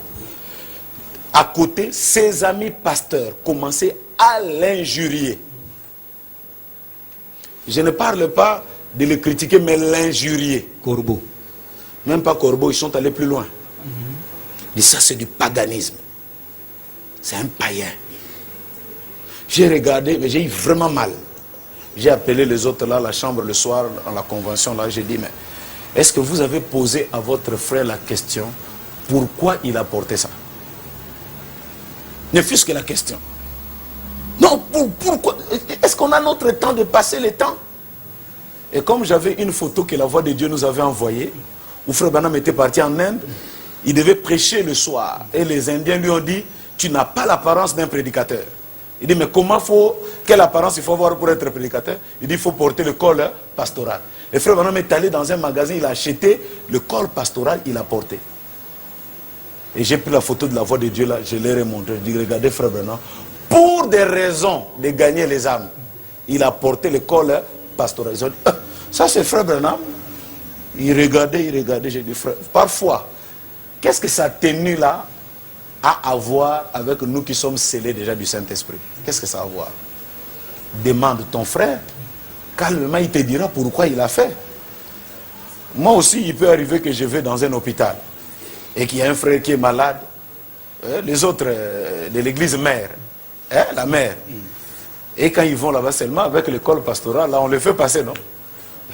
À côté, ses amis pasteurs commençaient à l'injurier. Je ne parle pas de le critiquer, mais l'injurier. Corbeau. Même pas Corbeau, ils sont allés plus loin. Et ça, c'est du paganisme. C'est un païen. J'ai regardé, mais j'ai eu vraiment mal. J'ai appelé les autres là, à la chambre le soir, dans la convention là, j'ai dit, mais est-ce que vous avez posé à votre frère la question, pourquoi il a porté ça? Ne fût-ce que la question. Non, pourquoi? Est-ce qu'on a notre temps de passer le temps? Et comme j'avais une photo que la Voix de Dieu nous avait envoyée, où Frère Branham était parti en Inde, il devait prêcher le soir. Et les Indiens lui ont dit, tu n'as pas l'apparence d'un prédicateur. Il dit, mais quelle apparence il faut avoir pour être prédicateur? Il dit, il faut porter le col pastoral. Et Frère Branham est allé dans un magasin, il a acheté le col pastoral, il a porté. Et j'ai pris la photo de la Voix de Dieu là, je l'ai remontré. Je dis, regardez Frère Branham, pour des raisons de gagner les âmes, il a porté le col pastoral. Ils ont dit, ça c'est Frère Branham. Il regardait, j'ai dit, frère, parfois, qu'est-ce que ça tenue là à avoir avec nous qui sommes scellés déjà du Saint-Esprit? Qu'est-ce que ça a à voir? Demande ton frère, calmement il te dira pourquoi il a fait. Moi aussi, il peut arriver que je vais dans un hôpital et qu'il y a un frère qui est malade, les autres de l'église mère, la mère. Et quand ils vont là-bas seulement avec l'école pastorale, là on les fait passer, non?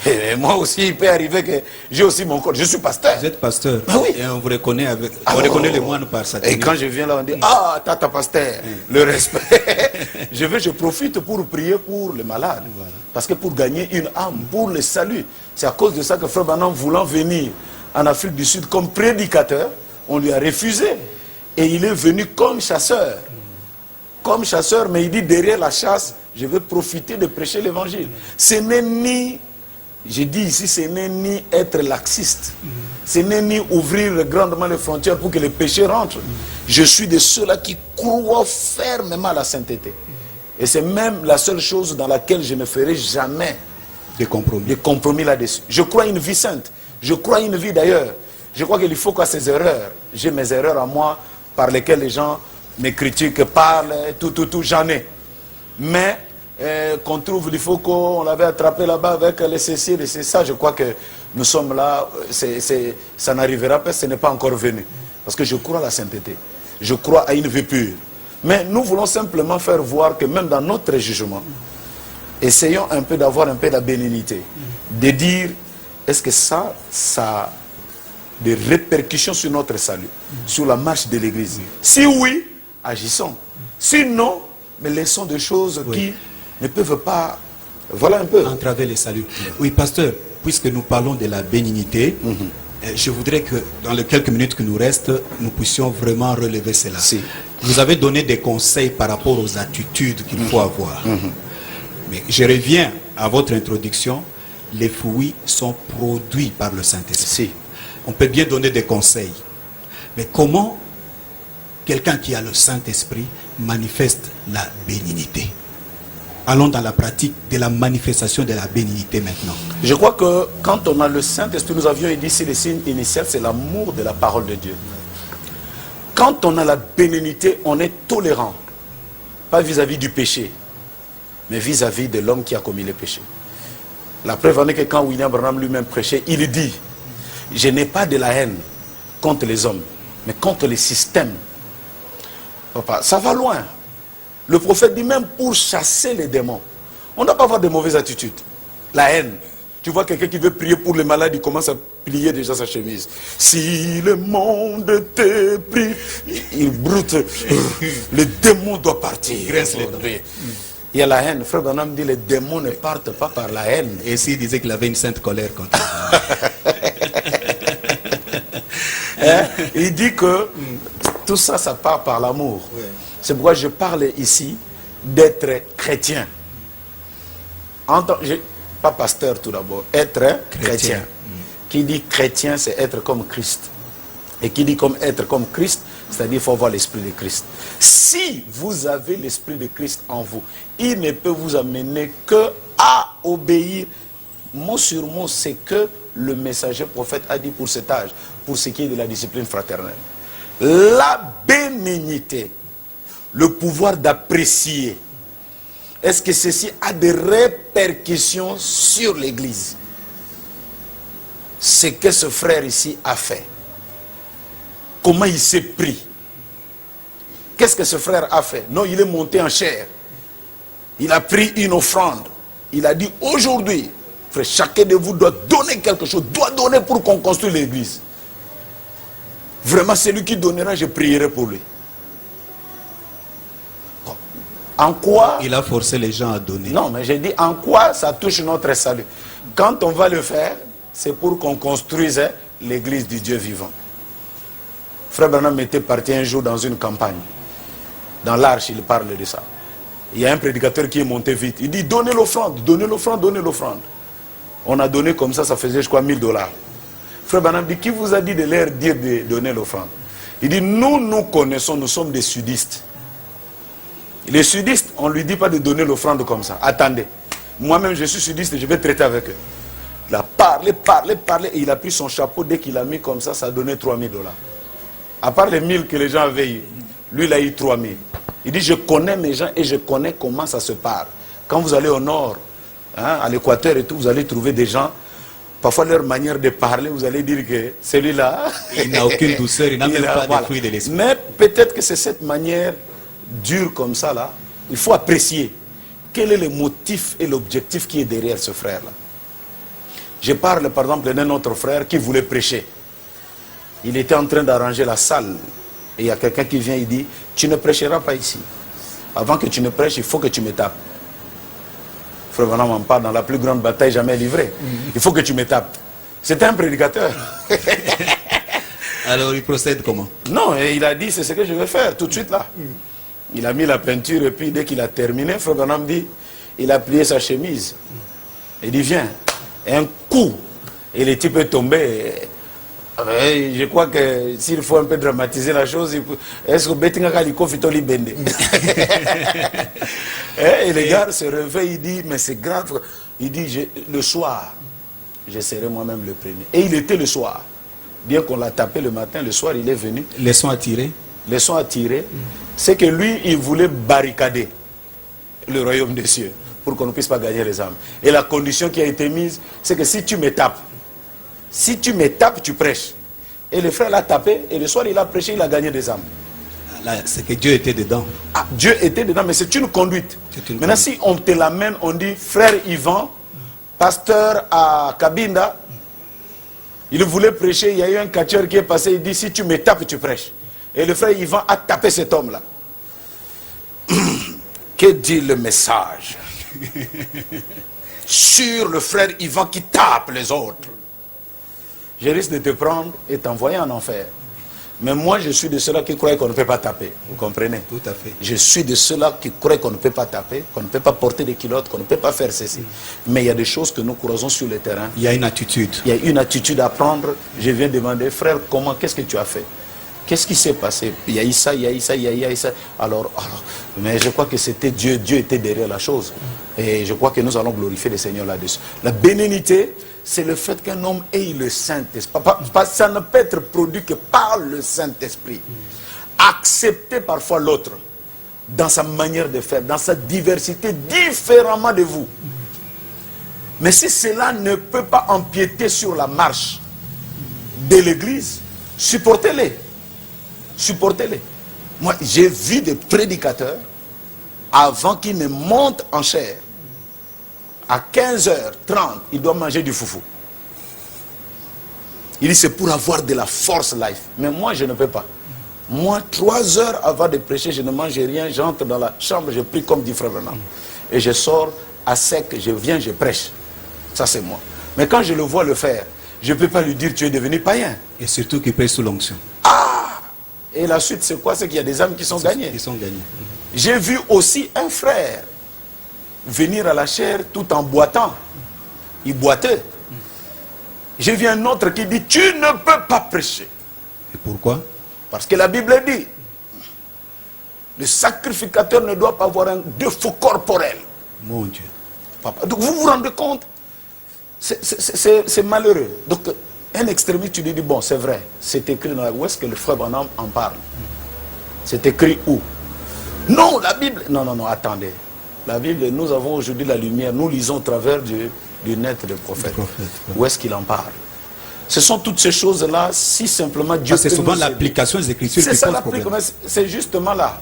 Et moi aussi, il peut arriver que j'ai aussi mon code. Je suis pasteur. Vous êtes pasteur. Ah oui. Et on vous reconnaît avec. On reconnaît les moines par sa tenue. Et quand je viens là, on dit ah, tata pasteur, le respect. Je profite pour prier pour les malades. Voilà. Parce que pour gagner une âme, pour le salut, c'est à cause de ça que Frère Branham, voulant venir en Afrique du Sud comme prédicateur, on lui a refusé. Et il est venu comme chasseur. Comme chasseur, mais il dit derrière la chasse, je vais profiter de prêcher l'évangile. Ce n'est ni, je dis ici, ce n'est ni être laxiste. Ce n'est ni ouvrir grandement les frontières pour que les péchés rentrent. Je suis de ceux-là qui croient fermement à la sainteté. Et c'est même la seule chose dans laquelle je ne ferai jamais de compromis là-dessus. Je crois une vie sainte. Je crois une vie d'ailleurs. Je crois qu'il faut qu'à ces erreurs, j'ai mes erreurs à moi par lesquelles les gens me critiquent, parlent, tout, j'en ai. Mais qu'on trouve, il faut qu'on l'avait attrapé là-bas avec les ceci, et c'est ça, je crois que nous sommes là, ça n'arrivera pas, ce n'est pas encore venu. Parce que je crois à la sainteté, je crois à une vie pure. Mais nous voulons simplement faire voir que même dans notre jugement, essayons un peu d'avoir un peu de bénignité, de dire, est-ce que ça a des répercussions sur notre salut, sur la marche de l'Église? Si oui, agissons. Sinon, mais laissons des choses qui ne peuvent pas, voilà un peu, entraver les saluts. Oui, pasteur, puisque nous parlons de la bénignité, je voudrais que dans les quelques minutes qui nous restent, nous puissions vraiment relever cela. Si. Vous avez donné des conseils par rapport aux attitudes qu'il faut avoir. Mais je reviens à votre introduction. Les fruits sont produits par le Saint-Esprit. Si. On peut bien donner des conseils. Mais comment quelqu'un qui a le Saint-Esprit manifeste la bénignité? Allons dans la pratique de la manifestation de la bénignité maintenant. Je crois que quand on a le Saint-Esprit, nous avions dit ici le signe initial, c'est l'amour de la parole de Dieu. Quand on a la bénignité, on est tolérant. Pas vis-à-vis du péché, mais vis-à-vis de l'homme qui a commis le péché. La preuve en est que quand William Branham lui-même prêchait, il dit, je n'ai pas de la haine contre les hommes, mais contre les systèmes. Papa, ça va loin. Le prophète dit même pour chasser les démons. On ne doit pas avoir de mauvaises attitudes. La haine. Tu vois quelqu'un qui veut prier pour les malades, il commence à plier déjà sa chemise. Si le monde te prie, il broute. Le démon doit partir. Il y a la haine. Frère Branham dit les démons ne partent pas par la haine. Et s'il disait qu'il avait une sainte colère contre il dit que tout ça, ça part par l'amour. C'est pourquoi je parle ici d'être chrétien. Pas pasteur tout d'abord, être chrétien. Qui dit chrétien, c'est être comme Christ. Et qui dit comme être comme Christ, c'est-à-dire qu'il faut avoir l'esprit de Christ. Si vous avez l'esprit de Christ en vous, il ne peut vous amener que à obéir. Mot sur mot, c'est que le messager prophète a dit pour cet âge, pour ce qui est de la discipline fraternelle. La bénignité, le pouvoir d'apprécier, est-ce que ceci a des répercussions sur l'Église? Ce que ce frère ici a fait. Comment il s'est pris? Qu'est-ce que ce frère a fait? Non, il est monté en chair. Il a pris une offrande. Il a dit aujourd'hui, frère, chacun de vous doit donner quelque chose, doit donner pour qu'on construise l'Église. Vraiment, celui qui donnera, je prierai pour lui. En quoi? Il a forcé les gens à donner. Non, mais j'ai dit en quoi ça touche notre salut. Quand on va le faire, c'est pour qu'on construise l'église du Dieu vivant. Frère Branham était parti un jour dans une campagne. Dans l'Arche, il parle de ça. Il y a un prédicateur qui est monté vite. Il dit donnez l'offrande, donnez l'offrande, donnez l'offrande. On a donné comme ça faisait je crois $1000. Frère Branham dit qui vous a dit de leur dire de donner l'offrande? Il dit nous connaissons, nous sommes des sudistes. Les sudistes, on ne lui dit pas de donner l'offrande comme ça. Attendez. Moi-même, je suis sudiste et je vais traiter avec eux. Il a parlé. Et il a pris son chapeau. Dès qu'il a mis comme ça a donné $3000. À part les 1000 que les gens avaient eu, lui, il a eu 3000. Il dit, je connais mes gens et je connais comment ça se parle. Quand vous allez au nord, à l'Équateur et tout, vous allez trouver des gens, parfois leur manière de parler, vous allez dire que celui-là... il n'a aucune douceur, il n'a même pas de fruits de l'esprit. Mais peut-être que c'est cette manière... dur comme ça là, il faut apprécier quel est le motif et l'objectif qui est derrière ce frère là. Je parle par exemple d'un autre frère qui voulait prêcher. Il était en train d'arranger la salle. Et il y a quelqu'un qui vient, il dit, tu ne prêcheras pas ici. Avant que tu ne prêches, il faut que tu me tapes. Frère Branham en parle dans la plus grande bataille jamais livrée. Il faut que tu me tapes. C'était un prédicateur. Alors il procède comment? Non, et il a dit, c'est ce que je vais faire tout de suite là. Il a mis la peinture et puis dès qu'il a terminé, Frère Branham dit, il a plié sa chemise. Il dit, viens. Et un coup, et le type est tombé. Je crois que s'il faut un peu dramatiser la chose, est-ce que Bettinga Kaliko Fitoli Bende? Et le gars se réveille, il dit, mais c'est grave. Il dit, le soir, je serai moi-même le premier. Et il était le soir. Bien qu'on l'a tapé le matin, le soir, il est venu. Les sons attirés. Les sons attirés. C'est que lui, il voulait barricader le royaume des cieux pour qu'on ne puisse pas gagner les âmes. Et la condition qui a été mise, c'est que si tu me tapes, tu prêches. Et le frère l'a tapé, et le soir il a prêché, il a gagné des âmes. Là, c'est que Dieu était dedans. Ah, Dieu était dedans, mais c'est une conduite. Maintenant, si on te l'amène, on dit, frère Yvan, pasteur à Kabinda, il voulait prêcher, il y a eu un catcheur qui est passé, il dit, si tu me tapes, tu prêches. Et le frère Yvan a tapé cet homme-là. Que dit le message sur le frère Yvan qui tape les autres? Je risque de te prendre et t'envoyer en enfer. Mais moi, je suis de ceux-là qui croient qu'on ne peut pas taper. Vous comprenez? Tout à fait. Je suis de ceux-là qui croient qu'on ne peut pas taper, qu'on ne peut pas porter des culottes, qu'on ne peut pas faire ceci. Mais il y a des choses que nous croisons sur le terrain. Il y a une attitude. Il y a une attitude à prendre. Je viens demander, frère, comment, qu'est-ce que tu as fait? Qu'est-ce qui s'est passé? Il y a eu ça, il y a eu ça, il y a eu ça. Alors, mais je crois que c'était Dieu. Dieu était derrière la chose. Et je crois que nous allons glorifier le Seigneur là-dessus. La bénignité, c'est le fait qu'un homme ait le Saint-Esprit. Ça ne peut être produit que par le Saint-Esprit. Accepter parfois l'autre dans sa manière de faire, dans sa diversité, différemment de vous. Mais si cela ne peut pas empiéter sur la marche de l'Église, supportez-les. Supportez-les. Moi, j'ai vu des prédicateurs, avant qu'ils ne montent en chair, à 15h30, il doit manger du foufou. Il dit, c'est pour avoir de la force life. Mais moi, je ne peux pas. Moi, 3 heures avant de prêcher, je ne mange rien. J'entre dans la chambre, je prie comme dit Frère Branham. Et je sors à sec, je viens, je prêche. Ça, c'est moi. Mais quand je le vois le faire, je ne peux pas lui dire, tu es devenu païen. Et surtout qu'il prêche sous l'onction. Ah! Et la suite, c'est quoi? C'est qu'il y a des âmes qui sont gagnées. Qui sont gagnées. J'ai vu aussi un frère venir à la chair tout en boitant. Il boitait. J'ai vu un autre qui dit, tu ne peux pas prêcher. Et pourquoi? Parce que la Bible dit, le sacrificateur ne doit pas avoir un défaut corporel. Mon Dieu. Papa. Donc vous vous rendez compte? C'est malheureux. Donc un extrémiste, tu lui dis, bon, c'est vrai, c'est écrit dans la... Où est-ce que le frère Branham en parle? C'est écrit où? Non, la Bible... Non, attendez. La Bible, nous avons aujourd'hui la lumière, nous lisons au travers du net des prophètes. Où est-ce qu'il en parle? Ce sont toutes ces choses-là, si simplement Dieu... C'est souvent l'application des Écritures qui pose problème. C'est justement là.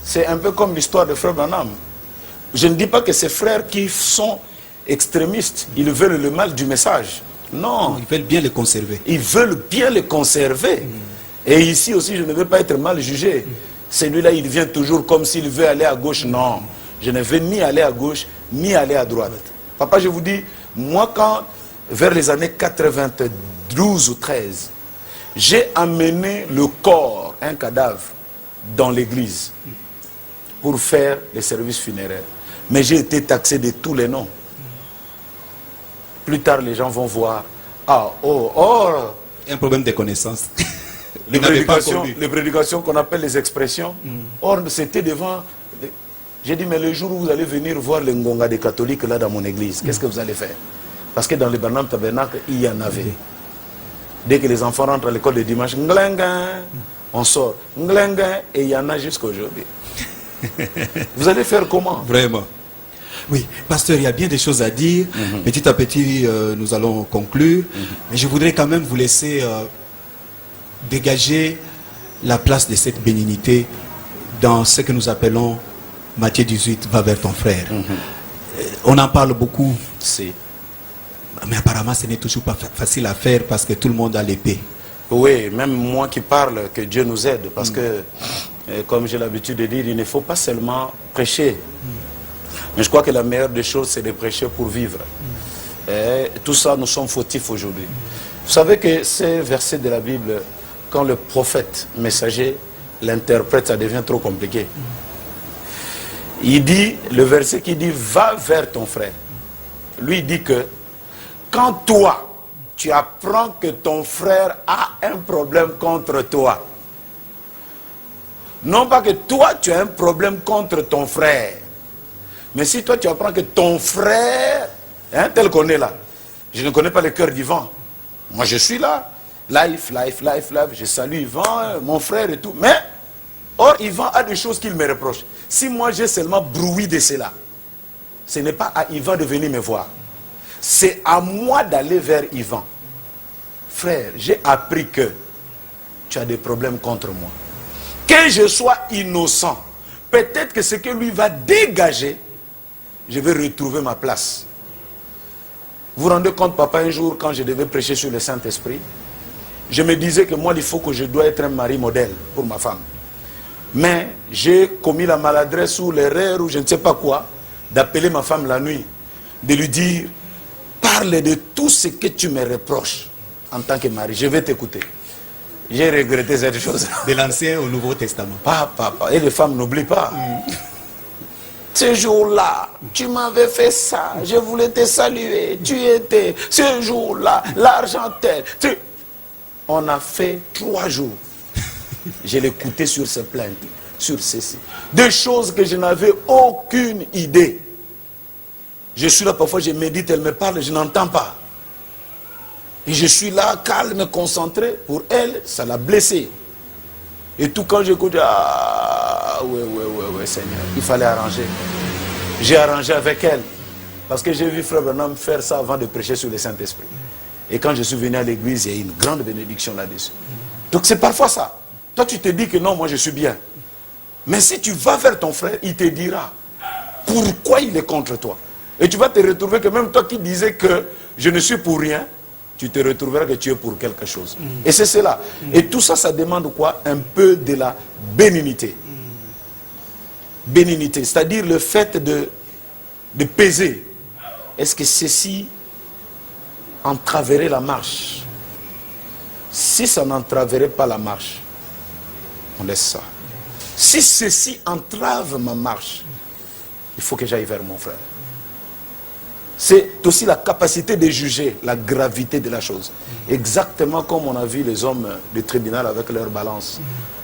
C'est un peu comme l'histoire de frère Branham. Je ne dis pas que ces frères qui sont extrémistes, ils veulent le mal du message. Non. Ils veulent bien le conserver. Ils veulent bien le conserver. Et ici aussi, je ne veux pas être mal jugé. Celui-là, il vient toujours comme s'il veut aller à gauche. Non. Je ne veux ni aller à gauche, ni aller à droite. Papa, je vous dis, moi, quand, vers les années 92 ou 13, j'ai amené le corps, un cadavre, dans l'église pour faire les services funéraires. Mais j'ai été taxé de tous les noms. Plus tard, les gens vont voir. Ah, un problème de connaissance. Les prédications qu'on appelle les expressions. Or, c'était devant... J'ai dit, mais le jour où vous allez venir voir les Ngonga des catholiques là dans mon église, qu'est-ce que vous allez faire? Parce que dans les Branham Tabernacle, il y en avait. Dès que les enfants rentrent à l'école le dimanche, on sort. Et il y en a jusqu'à aujourd'hui. Vous allez faire comment? Vraiment. Oui, pasteur, il y a bien des choses à dire. Petit à petit, nous allons conclure. Mais je voudrais quand même vous laisser dégager la place de cette bénignité dans ce que nous appelons Matthieu 18, va vers ton frère. On en parle beaucoup. Mais apparemment, ce n'est toujours pas facile à faire parce que tout le monde a l'épée. Oui, même moi qui parle, que Dieu nous aide. Parce que, comme j'ai l'habitude de dire, il ne faut pas seulement prêcher. Mais je crois que la meilleure des choses, c'est de prêcher pour vivre. Et tout ça, nous sommes fautifs aujourd'hui. Vous savez que ces versets de la Bible, quand le prophète messager l'interprète, ça devient trop compliqué. Il dit, le verset qui dit, va vers ton frère. Lui, il dit que, quand toi, tu apprends que ton frère a un problème contre toi. Non pas que toi, tu as un problème contre ton frère. Mais si toi, tu apprends que ton frère, tel qu'on est là, je ne connais pas le cœur d'Yvan. Moi, je suis là. Life. Je salue Yvan, mon frère et tout. Mais, or, Yvan a des choses qu'il me reproche. Si moi, j'ai seulement bruit de cela, ce n'est pas à Yvan de venir me voir. C'est à moi d'aller vers Yvan. Frère, j'ai appris que tu as des problèmes contre moi. Que je sois innocent, peut-être que ce que lui va dégager, je vais retrouver ma place. Vous vous rendez compte, papa, un jour, quand je devais prêcher sur le Saint-Esprit, je me disais que moi, il faut que je dois être un mari modèle pour ma femme. Mais j'ai commis la maladresse ou l'erreur ou je ne sais pas quoi, d'appeler ma femme la nuit, de lui dire, parle de tout ce que tu me reproches en tant que mari, je vais t'écouter. J'ai regretté cette chose. De l'Ancien au Nouveau Testament. Papa, et les femmes n'oublient pas. Ce jour-là, tu m'avais fait ça, je voulais te saluer, tu étais, ce jour-là, l'argent tel. On a fait 3 jours. Je l'écoutais sur ces plaintes, sur ceci. Des choses que je n'avais aucune idée. Je suis là, parfois je médite, elle me parle, je n'entends pas. Et je suis là, calme, concentré. Pour elle, ça l'a blessé. Et tout quand j'écoute, ouais, Seigneur, il fallait arranger. J'ai arrangé avec elle. Parce que j'ai vu Frère Branham faire ça avant de prêcher sur le Saint-Esprit. Et quand je suis venu à l'église, il y a une grande bénédiction là-dessus. Donc c'est parfois ça. Toi, tu te dis que non, moi je suis bien. Mais si tu vas vers ton frère, il te dira pourquoi il est contre toi. Et tu vas te retrouver que même toi qui disais que je ne suis pour rien, tu te retrouveras que tu es pour quelque chose. Et c'est cela. Et tout ça, ça demande quoi? Un peu de la bénignité. Bénignité, c'est-à-dire le fait de peser. Est-ce que ceci entraverait la marche? Si ça n'entraverait pas la marche, on laisse ça. Si ceci entrave ma marche, il faut que j'aille vers mon frère. C'est aussi la capacité de juger la gravité de la chose. Exactement comme on a vu les hommes du tribunal avec leur balance.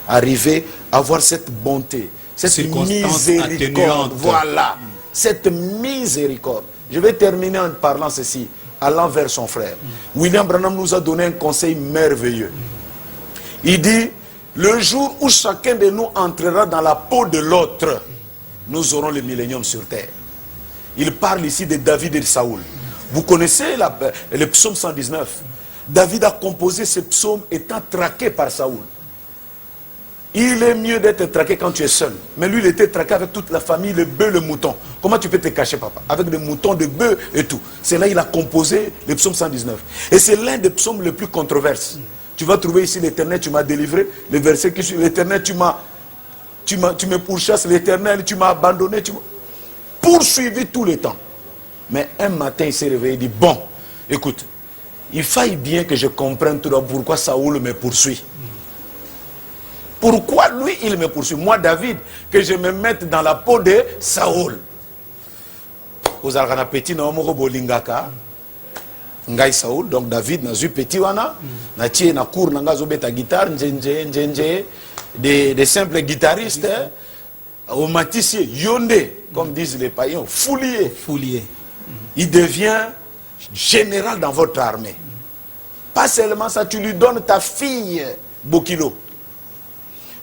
Arriver à avoir cette bonté, cette miséricorde. Voilà, cette miséricorde. Je vais terminer en parlant ceci, allant vers son frère. William Branham nous a donné un conseil merveilleux. Il dit, le jour où chacun de nous entrera dans la peau de l'autre, nous aurons le millénium sur terre. Il parle ici de David et de Saoul. Vous connaissez le psaume 119. David a composé ce psaume étant traqué par Saoul. Il est mieux d'être traqué quand tu es seul. Mais lui, il était traqué avec toute la famille, le bœuf, le mouton. Comment tu peux te cacher, papa? Avec des moutons, des bœufs et tout. C'est là qu'il a composé le psaume 119. Et c'est l'un des psaumes les plus controversés. Tu vas trouver ici l'Éternel, tu m'as délivré. Le verset qui suit, l'Éternel, tu me pourchasses, l'Éternel, tu m'as abandonné. Tu m'as poursuivi tout le temps. Mais un matin, il s'est réveillé, il dit, bon, écoute, il faille bien que je comprenne tout d'abord pourquoi Saoul me poursuit. Pourquoi lui, il me poursuit? Moi, David, que je me mette dans la peau de Saoul. Aux Argana Petit, na omoko bolingaka. Ngai Saoul, donc David, na zu petit wana. Na tie na cour, na nga zobeta guitare, njenje, des simples guitaristes. Au maticier, yondé, comme disent les païens, foulier. Il devient général dans votre armée. Pas seulement ça, tu lui donnes ta fille, Bokilo.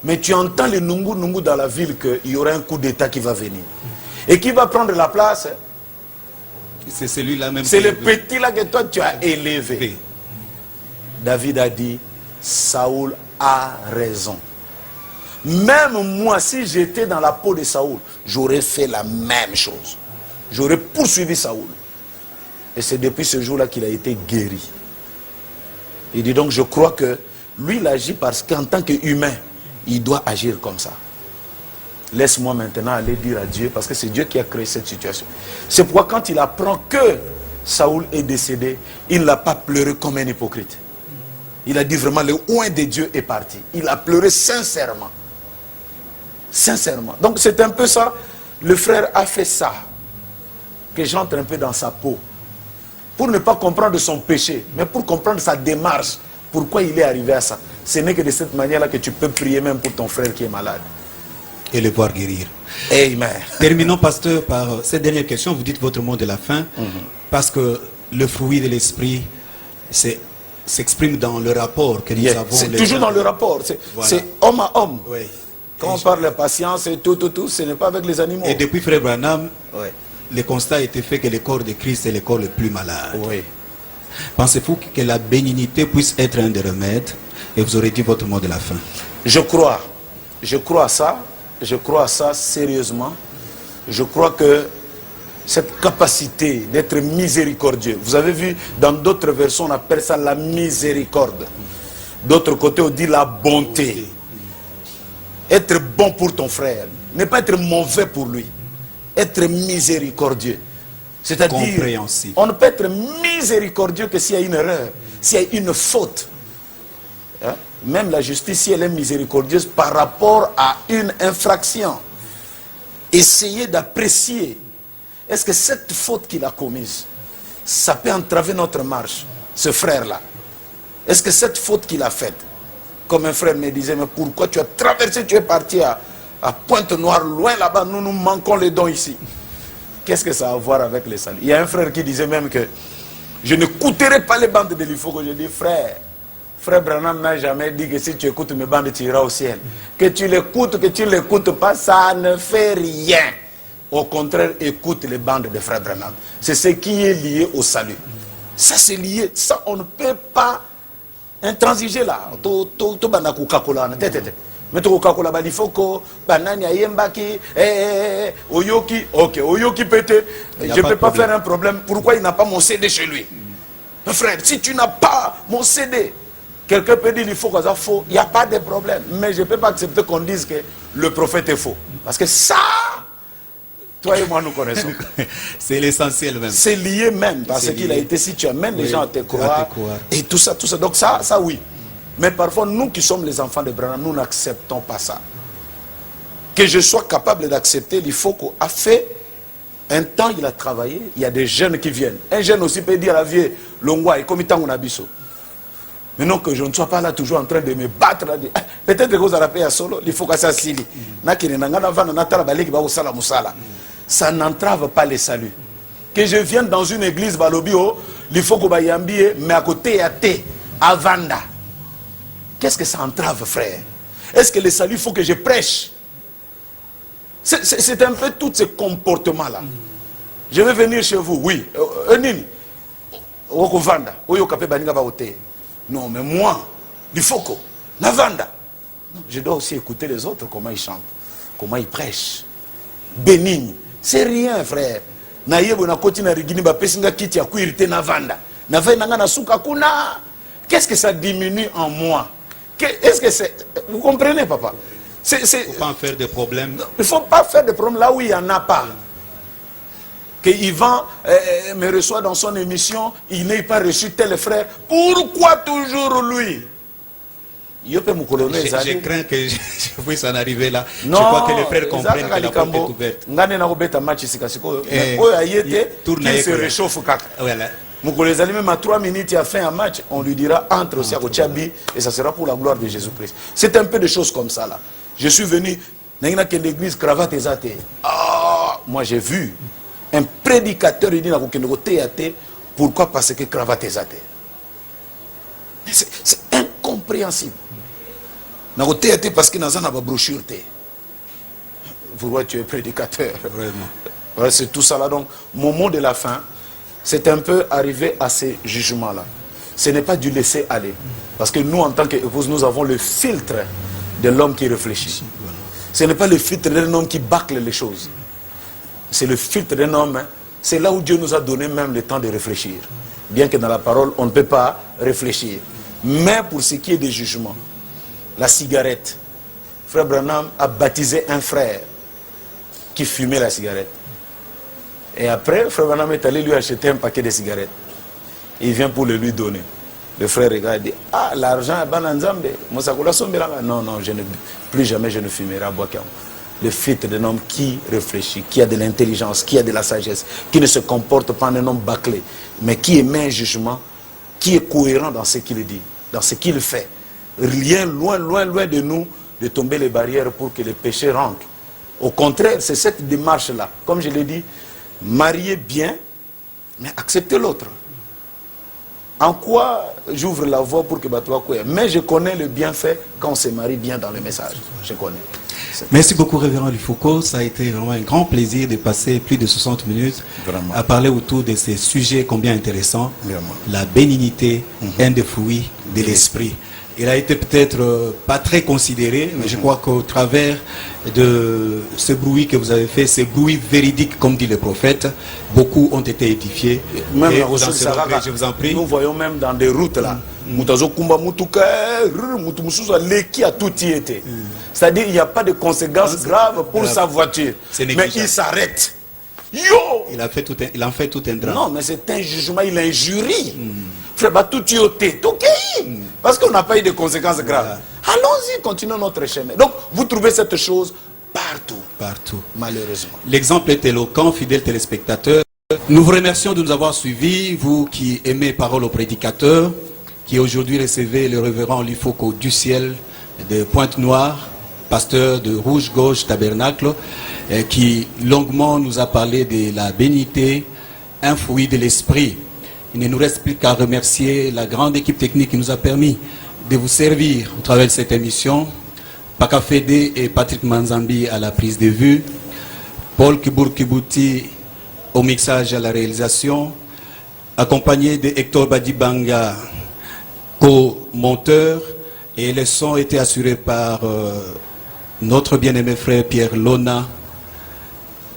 Mais tu entends le nungu dans la ville qu'il y aura un coup d'état qui va venir. Et qui va prendre la place? C'est celui-là même. C'est le petit là que toi tu as élevé. David a dit, Saoul a raison. Même moi, si j'étais dans la peau de Saoul, j'aurais fait la même chose. J'aurais poursuivi Saoul. Et c'est depuis ce jour-là qu'il a été guéri. Il dit donc, je crois que lui, il agit parce qu'en tant qu'humain, il doit agir comme ça. Laisse-moi maintenant aller dire à Dieu, parce que c'est Dieu qui a créé cette situation. C'est pourquoi quand il apprend que Saoul est décédé, il n'a pas pleuré comme un hypocrite. Il a dit vraiment, le oint de Dieu est parti. Il a pleuré sincèrement. Sincèrement. Donc c'est un peu ça. Le frère a fait ça. Que j'entre un peu dans sa peau. Pour ne pas comprendre son péché, mais pour comprendre sa démarche. Pourquoi il est arrivé à ça. Ce n'est que de cette manière-là que tu peux prier même pour ton frère qui est malade. Et le voir guérir. Amen. Terminons, pasteur, par cette dernière question. Vous dites votre mot de la fin. Parce que le fruit de l'esprit s'exprime dans le rapport que nous avons. C'est toujours dans le rapport. C'est homme à homme. Oui. Quand on parle de patience et tout, ce n'est pas avec les animaux. Et depuis Frère Branham, le constat a été fait que le corps de Christ est le corps le plus malade. Oui. Pensez-vous que la bénignité puisse être un des remèdes? Et vous aurez dit votre mot de la fin. Je crois à ça. Je crois à ça sérieusement. Je crois que cette capacité d'être miséricordieux, vous avez vu, dans d'autres versions, on appelle ça la miséricorde. D'autre côté, on dit la bonté. Être bon pour ton frère, ne pas être mauvais pour lui. Être miséricordieux. C'est-à-dire, on ne peut être miséricordieux que s'il y a une erreur, s'il y a une faute. Hein? Même la justice, si elle est miséricordieuse par rapport à une infraction, essayez d'apprécier, est-ce que cette faute qu'il a commise, ça peut entraver notre marche, ce frère-là? Est-ce que cette faute qu'il a faite, comme un frère me disait, mais pourquoi tu as traversé, tu es parti à Pointe-Noire, loin là-bas, nous manquons les dons ici. Qu'est-ce que ça a à voir avec les saluts? Il y a un frère qui disait même que je ne coûterai pas les bandes de l'IFO. Je dis, frère Branham n'a jamais dit que si tu écoutes mes bandes, tu iras au ciel. Que tu l'écoutes, que tu ne l'écoutes pas, ça ne fait rien. Au contraire, écoute les bandes de frère Branham. C'est ce qui est lié au salut. Ça, c'est lié. Ça, on ne peut pas intransiger là. Mais Coca-Cola, il faut que banani ayembaki, oyoki, ok, oyoki pété. Je ne peux pas faire un problème. Pourquoi il n'a pas mon CD chez lui? Frère, si tu n'as pas mon CD, quelqu'un peut dire il faut que ça faux. Il n'y a pas de problème. Mais je ne peux pas accepter qu'on dise que le prophète est faux. Parce que ça, toi et moi nous connaissons. C'est l'essentiel même. C'est lié même parce qu'il a été, si tu amènes les gens à te croire. Et tout ça. Donc ça oui. Mais parfois, nous qui sommes les enfants de Branham, nous n'acceptons pas ça. Que je sois capable d'accepter, il faut qu'on a fait un temps, il a travaillé, il y a des jeunes qui viennent. Un jeune aussi peut dire à la vieille, l'ongwa, et comme il on a biso. Mais non, que je ne sois pas là toujours en train de me battre. Peut-être que vous avez solo, il faut que ça s'ili. Ça n'entrave pas les saluts. Que je vienne dans une église, Balobio, il faut que je me mais à côté, à Vanda. Qu'est-ce que ça entrave, frère? Est-ce que le salut, il faut que je prêche? C'est un peu tous ces comportements-là. Je vais venir chez vous, oui. Non, mais moi, il faut que la vanda. Je dois aussi écouter les autres, comment ils chantent, comment ils prêchent. Bénigne. C'est rien, frère. Qu'est-ce que ça diminue en moi? Est-ce que c'est... Vous comprenez, papa? Il ne faut pas en faire de problème. Il ne faut pas faire de problème là où il n'y en a pas. Que Yvan me reçoit dans son émission, il n'ait pas reçu tel frère. Pourquoi toujours lui? Je crains que je puisse en arriver là. Non, je crois que les frères comprennent que la porte est ouverte. Il se réchauffe. Voilà. Même à 3 minutes, il a fait un match, on lui dira entre aussi à Kochabi et ça sera pour la gloire de Jésus-Christ. C'est un peu de choses comme ça là. Je suis venu, l'église cravate et zate. Moi j'ai vu un prédicateur, il dit pourquoi? Parce que cravate et zate. C'est incompréhensible. Parce que dans une brochure. Vous voyez, tu es prédicateur. Vraiment. Voilà, c'est tout ça là. Donc, mon mot de la fin, c'est un peu arrivé à ces jugements-là. Ce n'est pas du laisser aller. Parce que nous, en tant qu'épouse, nous avons le filtre de l'homme qui réfléchit. Ce n'est pas le filtre d'un homme qui bâcle les choses. C'est le filtre d'un homme C'est là où Dieu nous a donné même le temps de réfléchir. Bien que dans la parole, on ne peut pas réfléchir. Mais pour ce qui est des jugements, la cigarette, Frère Branham a baptisé un frère qui fumait la cigarette. Et après, Frère Branham est allé lui acheter un paquet de cigarettes. Il vient pour le lui donner. Le frère regarde et dit, ah, l'argent est bon en Zambie. Non, non, plus jamais je ne fumerai à Boakam. Le fait d'un homme qui réfléchit, qui a de l'intelligence, qui a de la sagesse, qui ne se comporte pas en un homme bâclé, mais qui émet un jugement, qui est cohérent dans ce qu'il dit, dans ce qu'il fait. Rien, loin, loin, loin de nous, de tomber les barrières pour que les péchés rentrent. Au contraire, c'est cette démarche-là. Comme je l'ai dit, marier bien, mais accepter l'autre. En quoi j'ouvre la voie pour que Batoua Kouya? Mais je connais le bienfait quand on se marie bien dans le message. Je connais. Merci beaucoup, Révérend Lifoko. Ça a été vraiment un grand plaisir de passer plus de 60 minutes à parler autour de ces sujets combien intéressants. Vraiment. La bénignité, un des fruits de l'esprit. Il a été peut-être pas très considéré, mais je crois qu'au travers de ce bruit que vous avez fait, ce bruit véridique, comme dit le prophète, beaucoup ont été édifiés. Même et la vous en serez prêts, je vous en prie. Nous voyons même dans des routes là, c'est-à-dire il n'y a pas de conséquences graves pour sa voiture. Mais il s'arrête. Yo! Il en fait tout un drame. Non, mais c'est un jugement, il injurie. Frère, parce qu'on n'a pas eu de conséquences graves. Allons-y, continuons notre chemin. Donc, vous trouvez cette chose partout. Partout. Malheureusement. L'exemple est éloquent, fidèles téléspectateurs. Nous vous remercions de nous avoir suivis, vous qui aimez Parole au prédicateur, qui aujourd'hui recevez le révérend Lifoko du ciel de Pointe-Noire, pasteur de Rouge-Gauche Tabernacle, qui longuement nous a parlé de la bénité, un fruit de l'esprit. Il ne nous reste plus qu'à remercier la grande équipe technique qui nous a permis de vous servir au travers de cette émission. Paka Fede et Patrick Manzambi à la prise de vue, Paul Kibour-Kibouti au mixage et à la réalisation, accompagné de Hector Badibanga, co-monteur, et le son était assuré par notre bien-aimé frère Pierre Lona.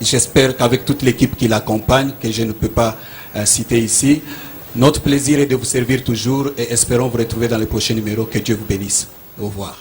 J'espère qu'avec toute l'équipe qui l'accompagne, que je ne peux pas citer ici, notre plaisir est de vous servir toujours et espérons vous retrouver dans les prochains numéros. Que Dieu vous bénisse. Au revoir.